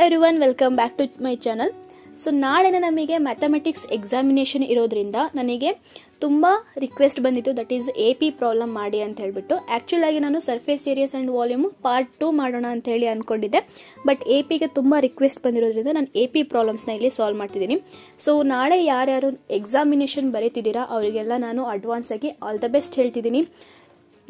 Everyone, welcome back to my channel. So ನಾಳೆನ ನಮಗೆ mathematics examination ಇರೋದ್ರಿಂದ ನನಗೆ ತುಂಬ ರಿಕ್ವೆಸ್ಟ್ ಬಂದಿತ್ತು, ದಟ್ ಈಸ್ AP ಪ್ರಾಬ್ಲಮ್ ಮಾಡಿ ಅಂತ ಹೇಳ್ಬಿಟ್ಟು. ಆ್ಯಕ್ಚುಲ್ ಆಗಿ ನಾನು surface areas and volume part 2 ಮಾಡೋಣ ಅಂತ ಹೇಳಿ ಅಂದ್ಕೊಂಡಿದ್ದೆ. ಬಟ್ APಗೆ ತುಂಬ ರಿಕ್ವೆಸ್ಟ್ ಬಂದಿರೋದ್ರಿಂದ ನಾನು AP ಪ್ರಾಬ್ಲಮ್ಸ್ನ ಇಲ್ಲಿ ಸಾಲ್ವ್ ಮಾಡ್ತಿದ್ದೀನಿ. ಸೊ ನಾಳೆ ಯಾರ್ಯಾರು ಎಕ್ಸಾಮಿನೇಷನ್ ಬರೀತಿದ್ದೀರಾ ಅವರಿಗೆಲ್ಲ ನಾನು ಅಡ್ವಾನ್ಸ್ ಆಗಿ ಆಲ್ ದ ಬೆಸ್ಟ್ ಹೇಳ್ತಿದ್ದೀನಿ.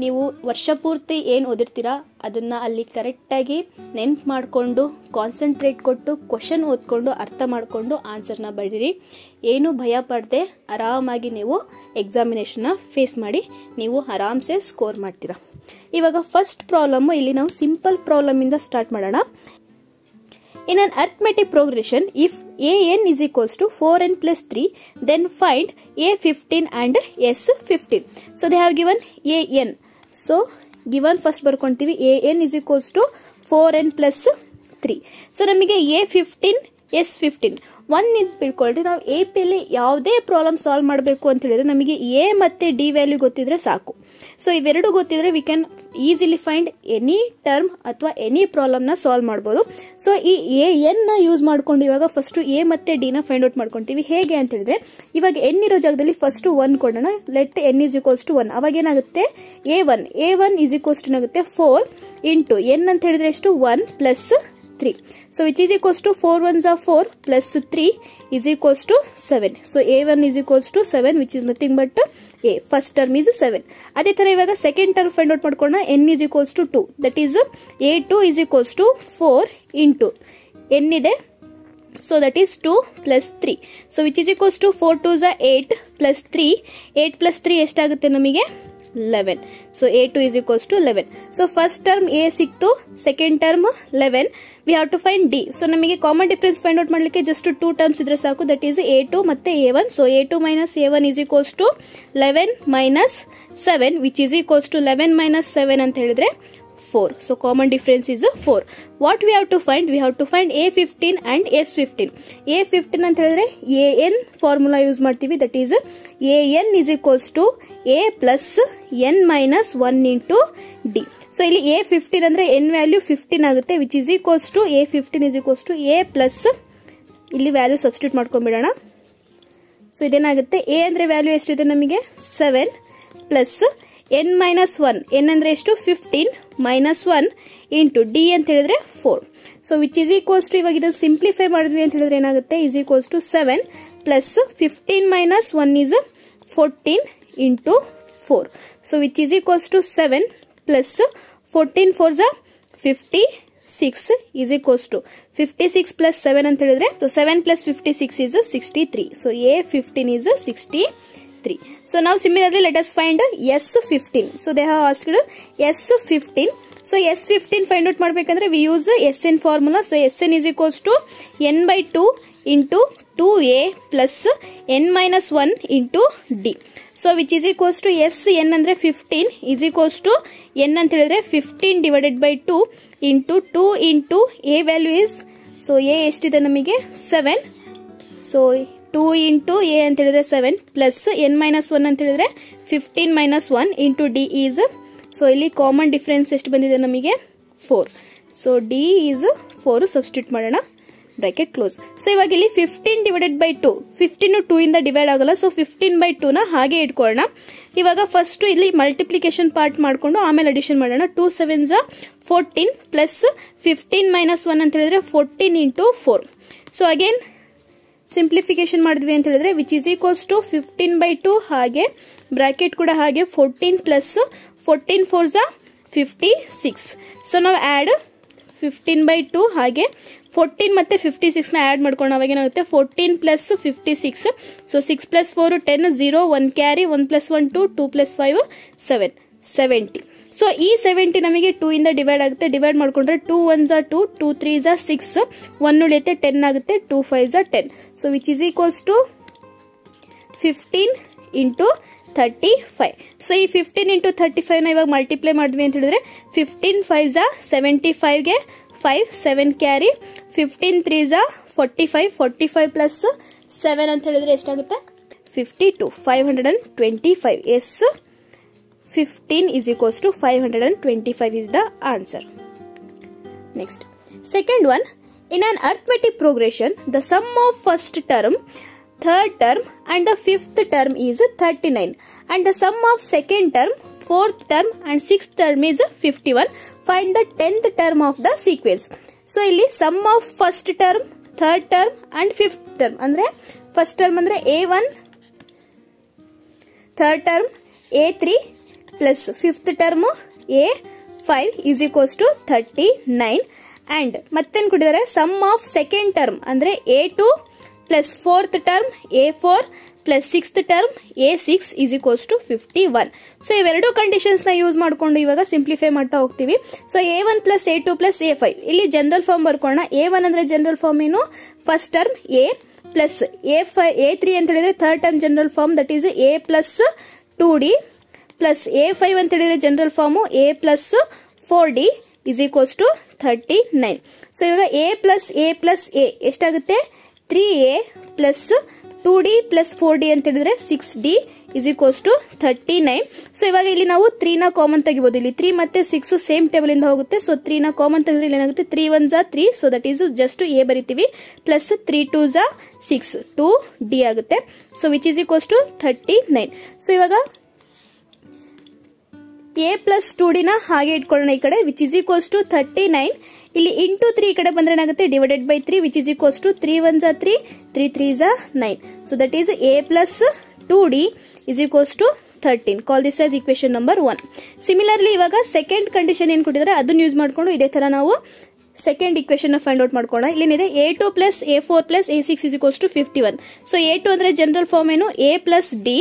ನೀವು ವರ್ಷ ಪೂರ್ತಿ ಏನು ಓದಿರ್ತೀರಾ ಅದನ್ನು ಅಲ್ಲಿ ಕರೆಕ್ಟಾಗಿ ನೆನ್ಪು ಮಾಡಿಕೊಂಡು ಕಾನ್ಸಂಟ್ರೇಟ್ ಕೊಟ್ಟು ಕ್ವಶನ್ ಓದ್ಕೊಂಡು ಅರ್ಥ ಮಾಡಿಕೊಂಡು ಆನ್ಸರ್ನ ಬರೀರಿ. ಏನು ಭಯ ಪಡದೆ ಆರಾಮಾಗಿ ನೀವು ಎಕ್ಸಾಮಿನೇಷನ್ನ ಫೇಸ್ ಮಾಡಿ ನೀವು ಆರಾಮ್ಸೆ ಸ್ಕೋರ್ ಮಾಡ್ತೀರಾ. ಇವಾಗ ಫಸ್ಟ್ ಪ್ರಾಬ್ಲಮ್ಮು ಇಲ್ಲಿ ನಾವು ಸಿಂಪಲ್ ಪ್ರಾಬ್ಲಮಿಂದ ಸ್ಟಾರ್ಟ್ ಮಾಡೋಣ. In an arithmetic progression, if an is equals to 4n plus 3, then find a15 and s15. So they have given an. So given first ಬರ್ಕೊಂತೀವಿ an is equals to 4n plus 3. So ನಮಗೆ a15 s15 ಒಂದು ನೆನ್ಪಿಟ್ಕೊಳ್ರಿ. ನಾವು APಯಲ್ಲಿ ಯಾವುದೇ problem solve ಮಾಡಬೇಕು ಅಂತ ಹೇಳಿದ್ರೆ ನಮಗೆ A ಮತ್ತು D value ಗೊತ್ತಿದ್ರೆ ಸಾಕು. ಸೊ ಇವೆರಡು ಗೊತ್ತಿದ್ರೆ we can easily find any term ಅಥವಾ ಎನಿ ಪ್ರಾಬ್ಲಮ್ನ ಸಾಲ್ವ್ ಮಾಡ್ಬೋದು. ಸೊ ಈ ಎನ್ ನ ಯೂಸ್ ಮಾಡ್ಕೊಂಡು ಇವಾಗ ಫಸ್ಟ್ ಎ ಮತ್ತೆ ಡಿ ನ ಫೈಂಡ್ ಔಟ್ ಮಾಡ್ಕೊಂತೀವಿ. ಹೇಗೆ ಅಂತ ಹೇಳಿದ್ರೆ ಇವಾಗ ಎನ್ ಇರೋ ಜಾಗದಲ್ಲಿ ಫಸ್ಟ್ 1 ಕೊಡೋಣ. Let n is equals to 1. ಅವಾಗ ಏನಾಗುತ್ತೆ a1 ಇಸ್ ಈಕ್ವಲ್ಸ್ ಟು ಏನಾಗುತ್ತೆ 4 ಇಂಟು ಎನ್ ಅಂತ ಹೇಳಿದ್ರೆ ಎಷ್ಟು 1 plus 3. So which is equals to 4 ones are 4 plus 3 is equals to 7. So a1 is equals to 7, which is nothing but a. First term is 7. ಅದೇ ತರ ಇವಾಗ second term find out ಮಾಡ್ಕೊಳ್ಳೋಣ. n is equals to 2. That is a2 is equals to 4 into n ಇದೆ. So that is 2 plus 3. So which is equals to 4 2s are 8 plus 3. 8 plus 3 ಎಷ್ಟಾಗುತ್ತೆ ನಮಗೆ 11. So a2 is equals to 11. So first term a ಸಿಕ್ತು, second term 11. We have to find d. So ನಮಗೆ common difference find out ಮಾಡಲಿಕ್ಕೆ just 2 terms ಇದ್ರೆ ಸಾಕು. That is a2 ಮತ್ತೆ a1. So a2 minus a1 is equals to 11 minus 7, which is equals to 11 minus 7 ಅಂತ ಹೇಳಿದ್ರೆ 4. So common difference is 4. What we have to find? We have to find a15 and s15. a15 ಅಂತ ಹೇಳಿದ್ರೆ an formula use ಮಾಡ್ತೀವಿ. That is an is equals to a plus n minus 1 into d. So ಇಲ್ಲಿ a15 ಅಂದ್ರೆ n value 15 ಆಗುತ್ತೆ, which is equals to a15 is equals to a plus ಇಲ್ಲಿ value substitute ಮಾಡ್ಕೊಂಡ್ಬಿಡೋಣ. So ಇದೇನಾಗುತ್ತೆ a ಅಂದ್ರೆ value ಎಷ್ಟಿದೆ ನಮಗೆ 7 plus n minus 1. n ಅಂದ್ರೆ ಎಷ್ಟು 15 ಮೈನಸ್ 1 ಇಂಟು ಡಿ ಅಂತ ಹೇಳಿದ್ರೆ 4. So which is equals to ಇವಾಗ ಇದನ್ನು ಸಿಂಪ್ಲಿಫೈ ಮಾಡಿದ್ವಿ ಅಂತ ಹೇಳಿದ್ರೆ ಏನಾಗುತ್ತೆ is equals to 7 plus 15 minus 1 is 14 into 4. So which is equals to 7 plus 14 4s are 56 is equals to 56 plus 7 ಅಂತ ಹೇಳಿದ್ರೆ so 7 plus 56 is 63. So a15 is 63. So now similarly let us find s15. So they have asked s15. So s15 find out ಮಾಡಬೇಕಂದ್ರೆ we use sn formula. So sn is equals to n by 2 into 2a plus n minus 1 into d. So which is equals to n ಅಂದ್ರೆ 15 is equals to n ಅಂತ ಹೇಳಿದ್ರೆ 15 divided by 2 into 2 into a value is so a ಎಷ್ಟಿದೆ ನಮಗೆ 7. So 2 into a ಅಂತ ಹೇಳಿದ್ರೆ 7 plus n minus 1 ಅಂತ ಹೇಳಿದ್ರೆ 15 minus 1 into d is so ಇಲ್ಲಿ ಕಾಮನ್ ಡಿಫರೆನ್ಸ್ ಎಷ್ಟು ಬಂದಿದೆ ನಮಗೆ 4. So d is 4 ಸಬ್ಸ್ಟಿಟ್ಯೂಟ್ ಮಾಡೋಣ, ಬ್ರಾಕೆಟ್ ಕ್ಲೋಸ್. ಸೊ ಇವಾಗ ಇಲ್ಲಿ 15 ಡಿವೈಡೆಡ್ ಬೈ 2, 15 2 ಇಂದ ಡಿವೈಡ್ ಆಗಲ್ಲ. ಸೊ 15 ಬೈ 2 ನ ಹಾಗೆ ಇಟ್ಕೊಳ್ಳೋಣ. ಇವಾಗ ಫಸ್ಟ್ ಇಲ್ಲಿ ಮಲ್ಟಿಪ್ಲಿಕೇಶನ್ ಪಾರ್ಟ್ ಮಾಡ್ಕೊಂಡು ಆಮೇಲೆ ಅಡಿಷನ್ ಮಾಡೋಣ. 2 7s 14 ಪ್ಲಸ್ 15 ಮೈನಸ್ 1 ಅಂತ ಹೇಳಿದ್ರೆ 14 ಇಂಟು 4. ಸೊ ಅಗೇನ್ ಸಿಂಪ್ಲಿಫಿಕೇಶನ್ ಮಾಡಿದ್ವಿ ಅಂತ ಹೇಳಿದ್ರೆ which is equals to 15 by 2 ಹಾಗೆ ಬ್ರಾಕೆಟ್ ಕೂಡ ಹಾಗೆ 14 ಪ್ಲಸ್ 14 4s 56. ಸೊ ನಾವು ಆಡ್ 15 ಬೈ 2 ಹಾಗೆ 14 ಮತ್ತೆ 56 ನ ಆಡ್ ಮಾಡ್ಕೊಂಡು ಅವಾಗ ಏನಾಗುತ್ತೆ 14 plus 56. So 6 plus 4 10 0 1 carry 1 plus 1 2 2 plus 5 7 70. So ಈ 70 ನಮಗೆ 2 ಇಂದ ಡಿವೈಡ್ ಆಗುತ್ತೆ. ಡಿವೈಡ್ ಮಾಡ್ಕೊಂಡ್ರೆ 2 1s 2 2 3s 6 1 ಉಳಿಯುತ್ತೆ 10 ಆಗುತ್ತೆ 2 5s 10. So which is equals to 15 into 35. So ಈ 15 ಇಂಟು 35 ನ ಇವಾಗ ಮಲ್ಟಿಪ್ಲೈ ಮಾಡಿದ್ವಿ ಅಂತ ಹೇಳಿದ್ರೆ 15 5s 75 ಗೆ 5 7 ಕ್ಯಾರಿ 15 3s 45 45 ಪ್ಲಸ್ 7 ಅಂತ ಹೇಳಿದ್ರೆ ಎಷ್ಟಾಗುತ್ತೆ 52 525. S 15 is equals to 525 is the answer. Next, second one, In an arithmetic progression, the sum of first term, third term and the fifth term is 39 and the sum of second term, fourth term and sixth term is 51. Find the 10th term of the sequence. So ಇಲ್ಲಿ sum of first term, third term and fifth term ಅಂದ್ರೆ first term ಅಂದ್ರೆ A1, third term A3 plus fifth term A5 is equals to 39 and ಮತ್ತೇನು ಕೊಟ್ಟಿದ್ದಾರೆ sum of second term ಅಂದ್ರೆ A2 plus fourth term A4 plus sixth term A6 is equals to 51. So ಇವೆರಡು conditions ನ use ಮಾಡ್ಕೊಂಡು ಇವಾಗ simplify ಮಾಡ್ತಾ ಹೋಗ್ತೀವಿ. So A1 plus A2 plus A5 ಇಲ್ಲಿ ಜನರಲ್ ಫಾರ್ಮ್ ಬರ್ಕೊಳ್ಳೋಣ. A1 ಅಂದ್ರೆ ಜನರಲ್ ಫಾರ್ಮ್ ಏನು, first term A plus A3 ಅಂತ ಹೇಳಿದ್ರೆ third term general form that is A plus 2D plus A5 ಅಂತ ಹೇಳಿದ್ರೆ general form A plus 4D is equals to 39. So ಇವಾಗ A plus A ಎಷ್ಟಾಗುತ್ತೆ, 3A plus 2D plus 4D ಅಂತ ಹೇಳಿದ್ರೆ 6D is equals to 39. So ಇವಾಗ ಇಲ್ಲಿ ನಾವು 3 ನ ಕಾಮನ್ ತೆಗಿಬಹುದು. ಇಲ್ಲಿ 3 ಮತ್ತೆ 6 ಸೇಮ್ ಟೇಬಲ್ ಇಂದ ಹೋಗುತ್ತೆ. ಸೊ 3 ನ ಕಾಮನ್ ತೆಗೆದ್ರೆ ಇಲ್ಲಿ ಏನಾಗುತ್ತೆ, 3 1 3, so that is just A ಬರಿತೀವಿ ಪ್ಲಸ್ 3 2 6 2D ಆಗುತ್ತೆ. So which is equals to 39. So ಇವಾಗ A ಪ್ಲಸ್ 2D ನ ಹಾಗೆ ಇಟ್ಕೊಳ್ಳೋಣ ಈ ಕಡೆ, ವಿಚ್ ಈಸ್ ಈಕ್ವಲ್ಸ್ ಟು 39. ಇಲ್ಲಿ ಇಂಟು 3 ಈ ಕಡೆ ಬಂದ್ರೆ ಏನಾಗುತ್ತೆ, divided by 3 which is equals to 3 1 3 3 3 9. So that is A plus 2D is equals to 13. Call this as equation number 1. Similarly ಇವಾಗ ಸೆಕೆಂಡ್ ಕಂಡೀಷನ್ ಏನ್ ಕೊಟ್ಟಿದ್ದಾರೆ ಅದನ್ನ ಯೂಸ್ ಮಾಡ್ಕೊಂಡು ಇದೇ ತರ ನಾವು ಸೆಕೆಂಡ್ ಇಕ್ವೇಶನ್ ನ ಫೈಂಡ್ ಔಟ್ ಮಾಡ್ಕೊಳ್ಳೋಣ. ಇಲ್ಲೇನಿದೆ A2 plus A4 plus A6 is equals to 51. So A2 ಅಂದ್ರೆ ಜನರಲ್ ಫಾರ್ಮ್ ಏನು, A plus D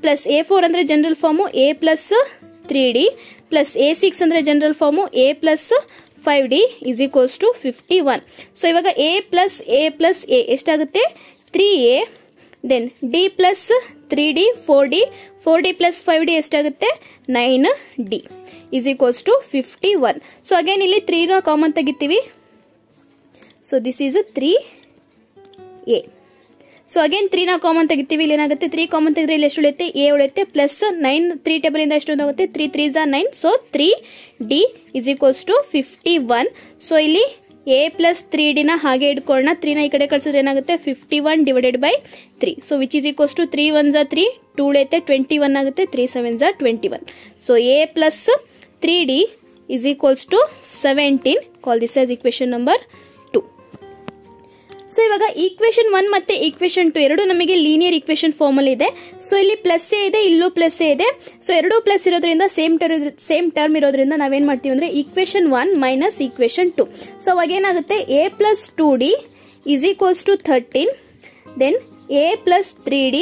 plus A4 ಅಂದ್ರೆ general form A plus 3D plus A6 ಅಂದ್ರೆ general form A plus 5D is equals to 51. So ಇವಾಗ A plus A ಎಷ್ಟಾಗುತ್ತೆ, 3A then D plus 3D 4D plus 5D ಎಷ್ಟಾಗುತ್ತೆ, 9D is equals to 51. So again ಇಲ್ಲಿ 3 ನ common ತೆಗಿತೀವಿ. So this is 3A. So again 3 ನ common ತೆಗಿತೀವಿ. ಇಲ್ಲಿ ಏನಾಗುತ್ತೆ, 3 ಕಾಮನ್ ತೆಗೆದ್ರೆ ಇಲ್ಲಿ ಎಷ್ಟು ಉಳಿಯುತ್ತೆ, A ಉಳಿಯುತ್ತೆ ಪ್ಲಸ್ 9 3 ಟೇಬಲ್ ಇಂದ ಎಷ್ಟು ಆಗುತ್ತೆ, 3 3 9. So 3D is equals to 51. So ಇಲ್ಲಿ A ಪ್ಲಸ್ 3D ನ ಹಾಗೆ ಇಟ್ಕೊಳ್ಳೋಣ. 3 ನ ಈ ಕಡೆ ಕಳಿಸಿದ್ರೆ ಏನಾಗುತ್ತೆ, 51 divided by 3. So which is equals to 3 1 3 2 ಉಳಿಯುತ್ತೆ 21 ಆಗುತ್ತೆ, 3 7 21. So A plus 3D is equals to 17. Call this as equation number 2. So ಇವಾಗ ಈಕ್ವೇಶನ್ 1 ಮತ್ತೆ ಈಕ್ವೇಶನ್ 2 ಎರಡು ನಮಗೆ ಲೀನಿಯರ್ ಈಕ್ವೇಶನ್ ಫಾರ್ಮ್ ಅಲ್ಲಿ ಇದೆ. ಸೊ ಇಲ್ಲಿ ಪ್ಲಸ್ ಎ ಇದೆ, ಇಲ್ಲೂ ಪ್ಲಸ್ ಎ ಇದೆ. ಸೊ ಎರಡು ಪ್ಲಸ್ ಇರೋದ್ರಿಂದ ಸೇಮ್ ಟರ್ಮ್ ಇರೋದ್ರಿಂದ ನಾವೇನ್ ಮಾಡ್ತೀವಿ ಅಂದ್ರೆ ಈಕ್ವೇಶನ್ 1 ಮೈನಸ್ ಈಕ್ವೇಶನ್ 2. ಸೊ ಅವಾಗ ಏನಾಗುತ್ತೆ, A plus 2D is equals to 13. Then A plus 3D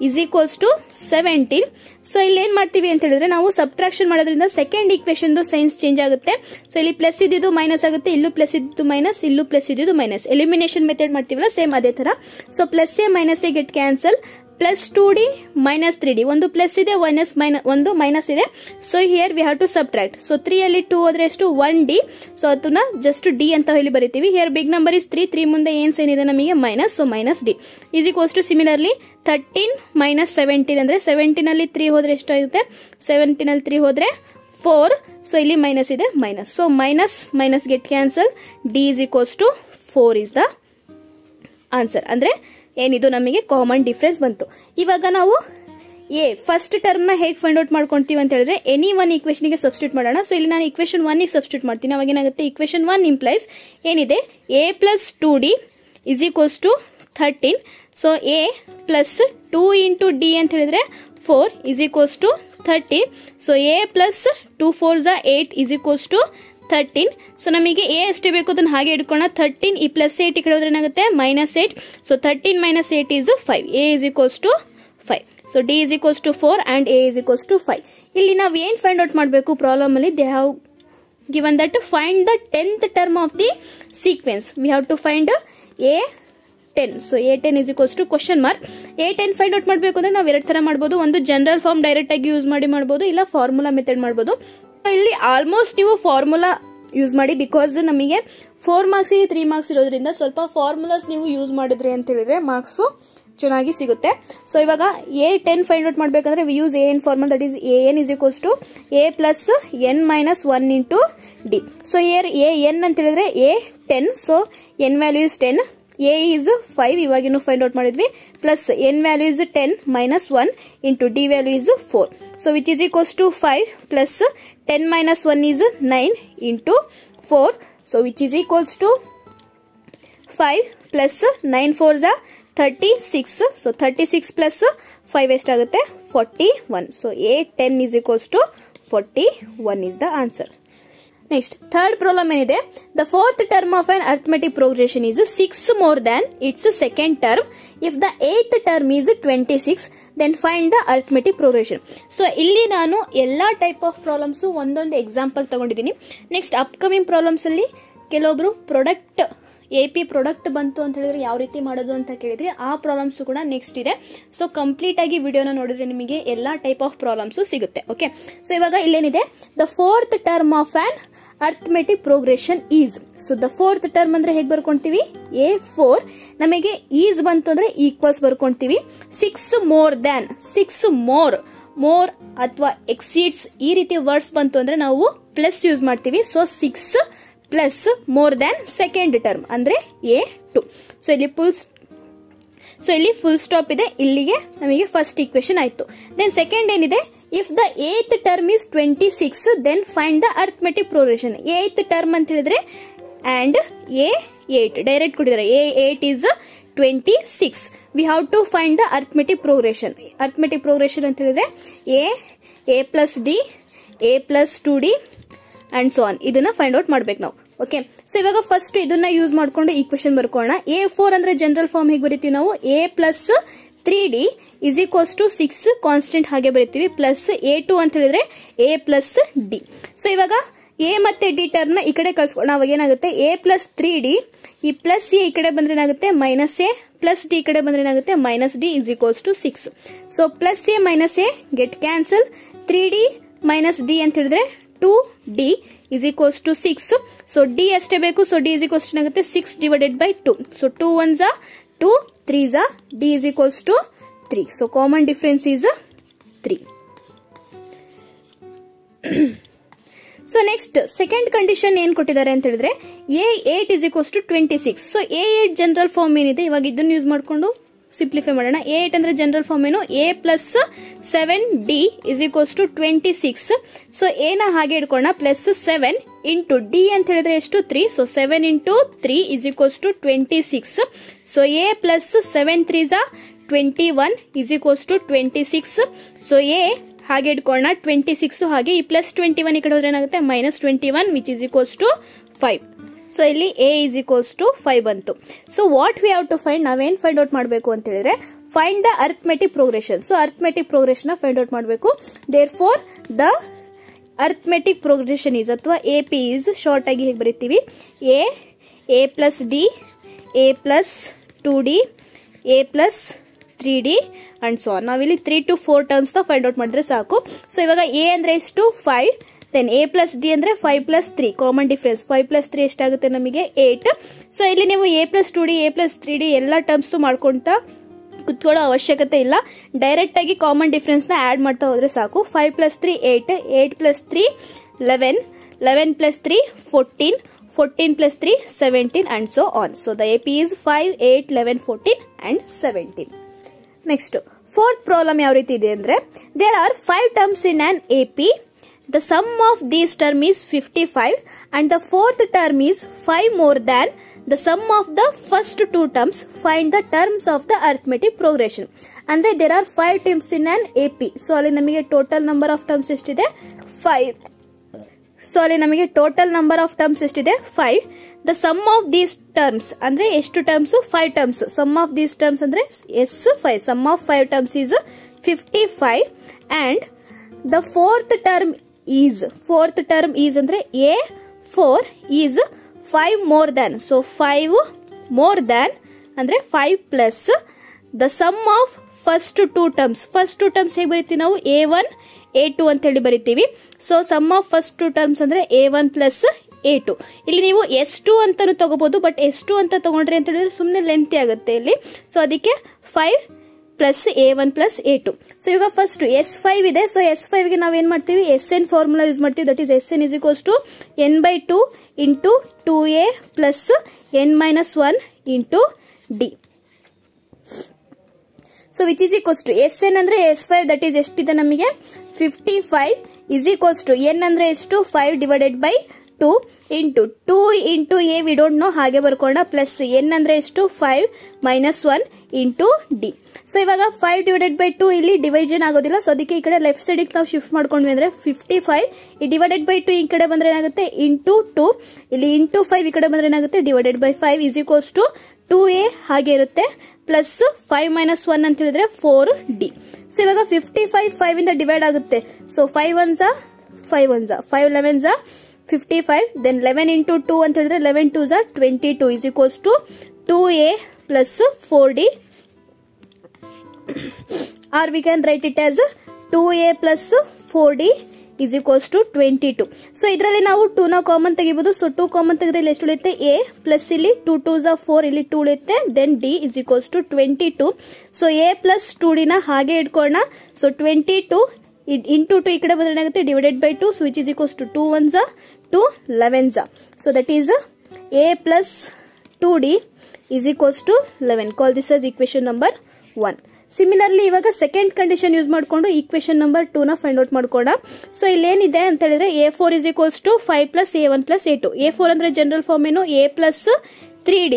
is equals to 17. So ಇಲ್ಲಿ ಏನ್ ಮಾಡ್ತೀವಿ ಅಂತ ಹೇಳಿದ್ರೆ ನಾವು ಸಬ್ಟ್ರಾಕ್ಷನ್ ಮಾಡೋದ್ರಿಂದ ಸೆಕೆಂಡ್ ಈಕ್ವೇಶನ್ ಸೈನ್ಸ್ ಚೇಂಜ್ ಆಗುತ್ತೆ. ಸೊ ಇಲ್ಲಿ ಪ್ಲಸ್ ಇದ್ದು ಮೈನಸ್ ಆಗುತ್ತೆ, ಇಲ್ಲೂ ಪ್ಲಸ್ ಇದ್ದು ಮೈನಸ್, ಇಲ್ಲೂ ಪ್ಲಸ್ ಇದ್ದು ಮೈನಸ್. ಎಲಿಮಿನೇಷನ್ ಮೆಥಡ್ ಮಾಡ್ತೀವಲ್ಲ ಸೇಮ್ ಅದೇ ತರ. So plus a minus a get cancel, plus 2D minus 3D, ಒಂದು ಪ್ಲಸ್ ಇದೆ ಒಂದು ಮೈನಸ್ ಇದೆ. So here we have to subtract. So 3 ಅಲ್ಲಿ 2 ಹೋದ್ರೆ ಎಷ್ಟು, 1D. ಸೊ ಅದನ್ನ ಜಸ್ಟ್ D ಅಂತ ಹೇಳಿ ಬರೀತೀವಿ. ಹಿಯರ್ ಬಿಗ್ ನಂಬರ್ ಇಸ್ 3 ಮುಂದೆ ಏನ್ ಸೈನ್ ಇದೆ ನಮಗೆ minus, so minus D is equals to similarly 13 minus 17 ಅಂದ್ರೆ 17 ಅಲ್ಲಿ 3 ಹೋದ್ರೆ ಎಷ್ಟಾಗುತ್ತೆ, 17 ಅಲ್ಲಿ 3 ಹೋದ್ರೆ 4. ಸೊ ಇಲ್ಲಿ ಮೈನಸ್ ಇದೆ minus. So minus get cancel, D is equals to 4 is the answer. ಅಂದ್ರೆ ಏನಿದು ನಮಗೆ ಕಾಮನ್ ಡಿಫರೆನ್ಸ್ ಬಂತು. ಇವಾಗ ನಾವು ಫಸ್ಟ್ ಟರ್ಮ್ ನ ಹೇಗೆ ಫೈಂಡ್ ಔಟ್ ಮಾಡ್ಕೊಂತೀವಿ ಅಂತ ಹೇಳಿದ್ರೆ ಎನಿ ಒನ್ ಈಕ್ವೇಶನ್ ಗೆ ಸಬ್ಸ್ಟಿಟ್ಯೂಟ್ ಮಾಡೋಣ. ಸೊ ಇಲ್ಲಿ ನಾನು ಈಕ್ವೇಶನ್ 1 ಗೆ ಸಬ್ಸ್ಟಿಟ್ಯೂಟ್ ಮಾಡ್ತೀನಿ. ಅವಾಗ ಏನಾಗುತ್ತೆ, ಈಕ್ವೇಶನ್ 1 ಇಂಪ್ಲೈಸ್ ಏನಿದೆ, A plus 2D is equals to 13. So A plus 2 into D ಅಂತ ಹೇಳಿದ್ರೆ 4 is equals to 30. So A plus 2 4 8 is equals to 13. So ನಮಗೆ A ಎಷ್ಟೇ ಬೇಕು ಅದನ್ನ ಹಾಗೆ ಇಟ್ಕೊಳ್ಳೋಣ. 13 ಈ ಪ್ಲಸ್ 8 ಈ ಕಡೆ ಹೋದ್ರೆ ಏನಾಗುತ್ತೆ, minus 8. So 13 minus 8 is 5. A is equals to 5. So D is equals to 4 and A is equals to 5. ಇಲ್ಲಿ ನಾವು ಏನ್ ಫೈಂಡ್ ಔಟ್ ಮಾಡಬೇಕು ಪ್ರಾಬ್ಲಮ್ ಅಲ್ಲಿ, they have given that find the 10th term of the sequence. We have to find A10. So A10 is equals to question mark. A10 find out ಮಾಡಬೇಕು ಅಂದ್ರೆ ನಾವು ಎರಡು ತರ ಮಾಡಬಹುದು. ಒಂದು ಜನರಲ್ ಫಾರ್ಮ್ ಡೈರೆಕ್ಟ್ ಆಗಿ ಯೂಸ್ ಮಾಡಿ ಮಾಡಬಹುದು, ಇಲ್ಲ ಫಾರ್ಮುಲಾ ಮೆಥಡ್ ಮಾಡಬಹುದು. ಇಲ್ಲಿ ಆಲ್ಮೋಸ್ಟ್ ನೀವು ಫಾರ್ಮುಲಾ ಯೂಸ್ ಮಾಡಿ, ಬಿಕಾಸ್ ನಮಗೆ 4 ಮಾರ್ಕ್ಸ್ ಗೆ 3 ಮಾರ್ಕ್ಸ್ ಇರೋದ್ರಿಂದ ಸ್ವಲ್ಪ ಫಾರ್ಮುಲಾಸ್ ನೀವು ಯೂಸ್ ಮಾಡಿದ್ರಿ ಅಂತ ಹೇಳಿದ್ರೆ ಮಾರ್ಕ್ಸ್ ಚೆನ್ನಾಗಿ ಸಿಗುತ್ತೆ. ಸೊ ಇವಾಗ A10 ಫೈಂಡ್ ಔಟ್ ಮಾಡಬೇಕಂದ್ರೆ we use AN formula, that is AN is equals to A plus N minus 1 into D. So here AN ಅಂತ ಹೇಳಿದ್ರೆ A10, so N value is 10, A is 5, ಇವಾಗಿನ್ನು find out ಮಾಡಿದ್ವಿ, plus N value is 10 minus 1 into D value is 4. So which is equals to 5 plus 10 minus 1 is 9 into 4. So which is equals to 5 plus 9 4s are 36. So 36 plus 5 ಎಷ್ಟಾಗುತ್ತೆ 41. So A10 is equals to 41 is the answer. Next, third problem ಏನಿದೆ, the fourth term of an arithmetic progression is 6 more than its second term. If the eighth term is 26, then find the arithmetic progression. So ಇಲ್ಲಿ ನಾನು ಎಲ್ಲಾ type of problems ಒಂದೊಂದು example ತಗೊಂಡಿದ್ದೀನಿ. Next upcoming problems ಅಲ್ಲಿ ಕೆಲವೊಬ್ರು product AP product ಬಂತು ಅಂತ ಹೇಳಿದ್ರೆ ಯಾವ ರೀತಿ ಮಾಡೋದು ಅಂತ ಕೇಳಿದ್ರೆ ಆ ಪ್ರಾಬ್ಲಮ್ಸ್ ಕೂಡ ನೆಕ್ಸ್ಟ್ ಇದೆ. ಸೊ ಕಂಪ್ಲೀಟ್ ಆಗಿ ವಿಡಿಯೋನ ನೋಡಿದ್ರೆ ನಿಮಗೆ ಎಲ್ಲಾ ಟೈಪ್ ಆಫ್ ಪ್ರಾಬ್ಲಮ್ಸ್ ಸಿಗುತ್ತೆ. ಓಕೆ, ಸೊ ಇವಾಗ ಇಲ್ಲೇನಿದೆ, the fourth term of an arithmetic progression is. So the fourth term ಅಂದ್ರೆ ಹೇಗೆ ಬರ್ಕೊಂತೀವಿ, A4 ನಮಗೆ ಈಸ್ ಬಂತು ಅಂದ್ರೆ ಈಕ್ವಲ್ಸ್ ಬರ್ಕೊಂತೀವಿ. 6 ಮೋರ್ ದ್ಯಾನ್, 6 ಮೋರ್ ಅಥವಾ ಎಕ್ಸೀಡ್ಸ್ ಈ ರೀತಿ ವರ್ಡ್ಸ್ ಬಂತು ಅಂದ್ರೆ ನಾವು ಪ್ಲಸ್ ಯೂಸ್ ಮಾಡ್ತೀವಿ. So 6 plus more than second term ಅಂದ್ರೆ A2. ಸೊ ಇಲ್ಲಿ ಫುಲ್ ಸ್ಟಾಪ್ ಇದೆ, ಇಲ್ಲಿಗೆ ನಮಗೆ ಫಸ್ಟ್ ಈಕ್ವೇಶನ್ ಆಯ್ತು. ದೆನ್ ಸೆಕೆಂಡ್ ಏನಿದೆ, if the eighth term is 26 then find the arithmetic progression. Eighth term ಅಂತ ಹೇಳಿದ್ರೆ ಅಂಡ್ A8 ಡೈರೆಕ್ಟ್ ಕೊಟ್ಟಿದ್ದಾರೆ, A8 is 26. We have to find the arithmetic progression. Arithmetic progression ಅಂತ ಹೇಳಿದ್ರೆ A plus D, A plus 2D and so on, ಇದನ್ನ find out ಮಾಡ್ಬೇಕು ನಾವು. Okay, so ಇವಾಗ first ಇದನ್ನ ಯೂಸ್ ಮಾಡ್ಕೊಂಡು ಈಕ್ವೇಶನ್ ಬರ್ಕೋಣ. A4 ಅಂದ್ರೆ ಜನರಲ್ ಫಾರ್ಮ್ ಹೇಗೆ ಬರೀತೀವಿ ನಾವು, A plus 3D is equals to 6 constant ಹಾಗೆ ಬರೀತೀವಿ, ಪ್ಲಸ್ A2 ಅಂತ ಹೇಳಿದ್ರೆ A ಪ್ಲಸ್ D. ಸೊ ಇವಾಗ A ಮತ್ತೆ D ಟರ್ಮ್ ನ ಈ ಕಡೆ ಕಳ್ಸ್ಕೊಂಡು ಅವಾಗ ಏನಾಗುತ್ತೆ, A ಪ್ಲಸ್ 3D, ಈ ಪ್ಲಸ್ A ಈ ಕಡೆ ಬಂದ್ರೆ ಏನಾಗುತ್ತೆ ಮೈನಸ್ A, ಪ್ಲಸ್ D ಈ ಕಡೆ ಬಂದ್ರೆ ಏನಾಗುತ್ತೆ minus D is equals to 6. So plus A minus A get cancel, 3D minus D ಅಂತ ಹೇಳಿದ್ರೆ 2D is equals to 6. So D ಅಷ್ಟೇ ಬೇಕು. So D is equals to ಏನಾಗುತ್ತೆ 6 divided by 2. So 2 ones are 2, 3s are D is equals to 3. So common difference is 3. So next second condition ಏನ್ ಕೊಟ್ಟಿದ್ದಾರೆ ಅಂತ ಹೇಳಿದ್ರೆ A8 is equals to 26. So A8 general form ಏನಿದೆ ಇವಾಗ ಇದನ್ನ use ಮಾಡ್ಕೊಂಡು simplify ಮಾಡೋಣ. A8 ಅಂದ್ರೆ ಜನರಲ್ ಫಾರ್ಮ್ ಏನು, A plus 7D is equals to 26. So A ನ ಹಾಗೆ ಇಟ್ಕೊಳ್ಳೋಣ, ಪ್ಲಸ್ 7 ಇಂಟು D ಅಂತ ಹೇಳಿದ್ರೆ ಎಷ್ಟು 3. So 7 into 3 is equals to 26. So A plus 7 3s are 21 is equals to 26. So A ಹಾಗೆ ಇಟ್ಕೊಳ್ಳೋಣ 26, ಹಾಗೆ ಈ ಪ್ಲಸ್ 21 ಈ ಕಡೆ ಹೋದ್ರೆ ಏನಾಗುತ್ತೆ minus 21 which is equals to 5. So ಇಲ್ಲಿ A is equals to 5 ಬಂತು. So what we have to find, ನಾವೇನ್ ಫೈಂಡ್ ಔಟ್ ಮಾಡಬೇಕು ಅಂತ ಹೇಳಿದ್ರೆ find the arithmetic progression. So arithmetic progression find out ಮಾಡಬೇಕು. Therefore the arithmetic progression is ಅಥವಾ AP is short ಆಗಿ ಹೇಗೆ ಬರೀತೀವಿ, A plus D, A plus 2D, A plus 3D and so ನಾವಿಲ್ಲಿ 3 to 4 terms ನ find out ಮಾಡಿದ್ರೆ ಸಾಕು. So ಇವಾಗ A ಅಂದ್ರೆ ಎಷ್ಟು 5, ದೆನ್ A ಪ್ಲಸ್ D ಅಂದ್ರೆ 5 ಪ್ಲಸ್ 3 ಕಾಮನ್ ಡಿಫರೆನ್ಸ್, 5 ಪ್ಲಸ್ 3 ಎಷ್ಟಾಗುತ್ತೆ ನಮಗೆ 8. ಸೊ ಇಲ್ಲಿ ನೀವು A plus 2D, A plus 3D ಎಲ್ಲ ಟರ್ಮ್ಸ್ ಮಾಡ್ಕೊಂತ ಕುತ್ಕೊಳ್ಳೋ ಅವಶ್ಯಕತೆ ಇಲ್ಲ, ಡೈರೆಕ್ಟ್ ಆಗಿ ಕಾಮನ್ ಡಿಫರೆನ್ಸ್ ನ ಆಡ್ ಮಾಡ್ತಾ ಹೋದ್ರೆ ಸಾಕು. 5 plus 3 8, 8 plus 3 11, 11 plus 3 14, 14 plus 3 17 and so on. So the AP is 5, 8, 11, 14 and 17. Next, fourth problem ಯಾವ ರೀತಿ ಇದೆ ಅಂದ್ರೆ there are 5 terms in an AP. The sum of these term is 55 and the fourth term is 5 more than the sum of the first 2 terms. Find the terms of the arithmetic progression. ಅಂದ್ರೆ there are 5 terms in an AP. So ಅಲ್ಲಿ ನಮಗೆ total number of terms ಎಷ್ಟಿದೆ 5. So ಅಲ್ಲಿ ನಮಗೆ total number of terms ಎಷ್ಟಿದೆ 5. The sum of these terms ಅಂದ್ರೆ ಎಷ್ಟು terms 5 terms. Sum of these terms ಅಂದ್ರೆ S5. Sum of 5 terms is 55 and the fourth term is ಅಂದ್ರೆ A4 is 5 more than. So 5 more than ಅಂದ್ರೆ 5 plus the sum of first 2 terms. First 2 terms ಹೇಗೆ ಬರೀತೀವಿ ನಾವು A1 A2 ಅಂತ ಹೇಳಿ ಬರೀತೀವಿ. So sum of first 2 terms ಅಂದ್ರೆ A1 plus A2. ಇಲ್ಲಿ ನೀವು S2 ಅಂತಾನು ತಗೋಬಹುದು, ಬಟ್ S2 ಅಂತ ತಗೊಂಡ್ರೆ ಅಂತ ಹೇಳಿದ್ರೆ ಸುಮ್ಮನೆ ಲೆಂತಿ ಆಗುತ್ತೆ ಇಲ್ಲಿ. ಸೊ ಅದಕ್ಕೆ 5 plus A1 plus A2. So ಇವಾಗ ಫಸ್ಟ್ S5 ಇದೆ. ಸೊ S5 ಗೆ ನಾವೇನ್ ಮಾಡ್ತೀವಿ, SN ಫಾರ್ಮುಲಾ ಯೂಸ್ ಮಾಡ್ತೀವಿ. That is SN is equals to n/2 into 2A plus n-1 into D. So which is equals to SN ಅಂದ್ರೆ S5 that is ಎಷ್ಟಿದೆ ನಮಗೆ 55 is equals to n ಅಂದ್ರೆ ಎಷ್ಟು 5 divided by 2 into 2 into a we don't know, ಹಾಗೆ ಬರ್ಕೋಣ, plus n ಅಂದ್ರೆ ಎಷ್ಟು 5 minus 1 into d. So ಇವಾಗ 5 divided by 2 ಇಲ್ಲಿ ಡಿವೈಷನ್ ಆಗೋದಿಲ್ಲ. ಸೊ ಅದಕ್ಕೆ ಈ ಕಡೆ ಲೆಫ್ಟ್ ಸೈಡ್ ನಾವು ಶಿಫ್ಟ್ ಮಾಡ್ಕೊಂಡ್ವಿ ಅಂದ್ರೆ 55 ಈ ಡಿವೈಡೆಡ್ ಬೈ 2 ಈ ಕಡೆ ಬಂದ್ರೆ ಏನಾಗುತ್ತೆ ಇಂಟು 2, ಇಲ್ಲಿ ಇಂಟು 5 ಈ ಕಡೆ ಬಂದ್ರೆ ಏನಾಗುತ್ತೆ divided by 5 is equals to 2a ಹಾಗೆ ಇರುತ್ತೆ, ಪ್ಲಸ್ 5 minus 1 ಅಂತ ಹೇಳಿದ್ರೆ 4d. ಸೊ ಇವಾಗ 55 5 ಇಂದ ಡಿವೈಡ್ ಆಗುತ್ತೆ. So 5 1s 5 1s 5 11s 55, then 11 into 2 ಅಂತ ಹೇಳಿದ್ರೆ 11 2s 22 is equals to 2a plus 4d, or we can write it as 2a plus 4d is equals to 22. So ಇದರಲ್ಲಿ ನಾವು 2 ನ ಕಾಮನ್ ತೆಗಿಬಹುದು. ಸೊ 2 ಕಾಮನ್ ತೆಗೆದ್ರೆ ಇಲ್ಲಿ ಎಷ್ಟು ಉಳಿಯುತ್ತೆ a ಪ್ಲಸ್ ಇಲ್ಲಿ 2 2s 4 ಇಲ್ಲಿ 2 ಉಳಿಯುತ್ತೆ, then d is equals to 22. So a plus 2d ನ ಹಾಗೆ ಇಟ್ಕೊಳ್ಳೋಣ. ಸೊ 22 ಇಂಟು 2 ಈ ಕಡೆ ಬಂದ್ರೆ ಏನಾಗುತ್ತೆ divided by 2, so which is equals to 2 1s 2 11s. So that is a plus 2d is equals to 11. Call this as equation number 1. Similarly ಇವಾಗ second condition use ಮಾಡ್ಕೊಂಡು equation number 2 ನ find out ಮಾಡ್ಕೋಣ. So ಇಲ್ಲೇನಿದೆ ಅಂತ ಹೇಳಿದ್ರೆ A4 is equals to 5 plus A1 plus A2. A4 ಅಂದ್ರೆ general form ಏನು, A plus 3D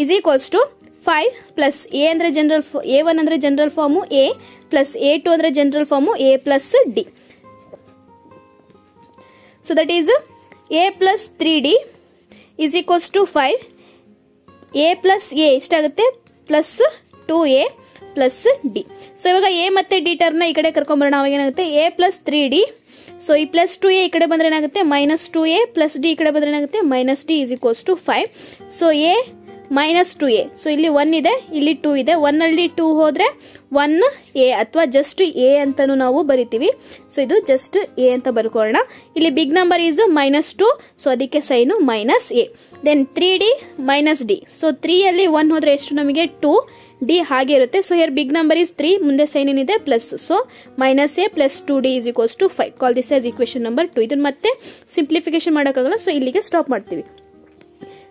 is equals to 5 plus A ಅಂದ್ರೆ general, A1 ಅಂದ್ರೆ general form A plus A2 ಅಂದ್ರೆ general form A plus D. So that is A plus 3D is equals to 5. A plus A ಎಷ್ಟಾಗುತ್ತೆ plus 2A plus D. So ಇವಾಗ A ಮತ್ತೆ D term ನ ಈ ಕಡೆ ಕರ್ಕೊಂಡ್ಬರೋಣ. ಅವಾಗ ಏನಾಗುತ್ತೆ ಎ ಪ್ಲಸ್ 3D. ಸೊ ಈ ಪ್ಲಸ್ 2a ಈ ಕಡೆ ಬಂದ್ರೆ ಏನಾಗುತ್ತೆ ಮೈನಸ್ 2a ಪ್ಲಸ್ ಡಿ ಈ ಕಡೆ ಬಂದ್ರೆ ಏನಾಗುತ್ತೆ minus D is equals to 5. So A minus 2a. ಸೊ ಇಲ್ಲಿ 1 ಇದೆ, ಇಲ್ಲಿ 2 ಇದೆ. 1 ಅಲ್ಲಿ 2 ಹೋದ್ರೆ 1a ಅಥವಾ ಜಸ್ಟ್ a ಅಂತಾನು ನಾವು ಬರಿತೀವಿ. ಸೊ ಇದು ಜಸ್ಟ್ a ಅಂತ ಬರ್ಕೊಳ್ಳೋಣ. ಇಲ್ಲಿ ಬಿಗ್ ನಂಬರ್ ಈಸ್ -2, ಸೊ ಅದಕ್ಕೆ sign -a. Then 3d minus D. So 3 ಅಲ್ಲಿ 1 ಹೋದ್ರೆ ಎಷ್ಟು ನಮಗೆ 2, ಡಿ ಹಾಗೆ ಇರುತ್ತೆ. So here big number is 3, ಮುಂದೆ ಸೈನ್ ಏನಿದೆ plus. So -a plus 2d is equals to 5. Call this as equation number 2. ಇದನ್ನ ಮತ್ತೆ ಸಿಂಪ್ಲಿಫಿಕೇಶನ್ ಮಾಡೋಕ್ಕಾಗಲ್ಲ, ಸೊ ಇಲ್ಲಿಗೆ ಸ್ಟಾಪ್ ಮಾಡ್ತೀವಿ.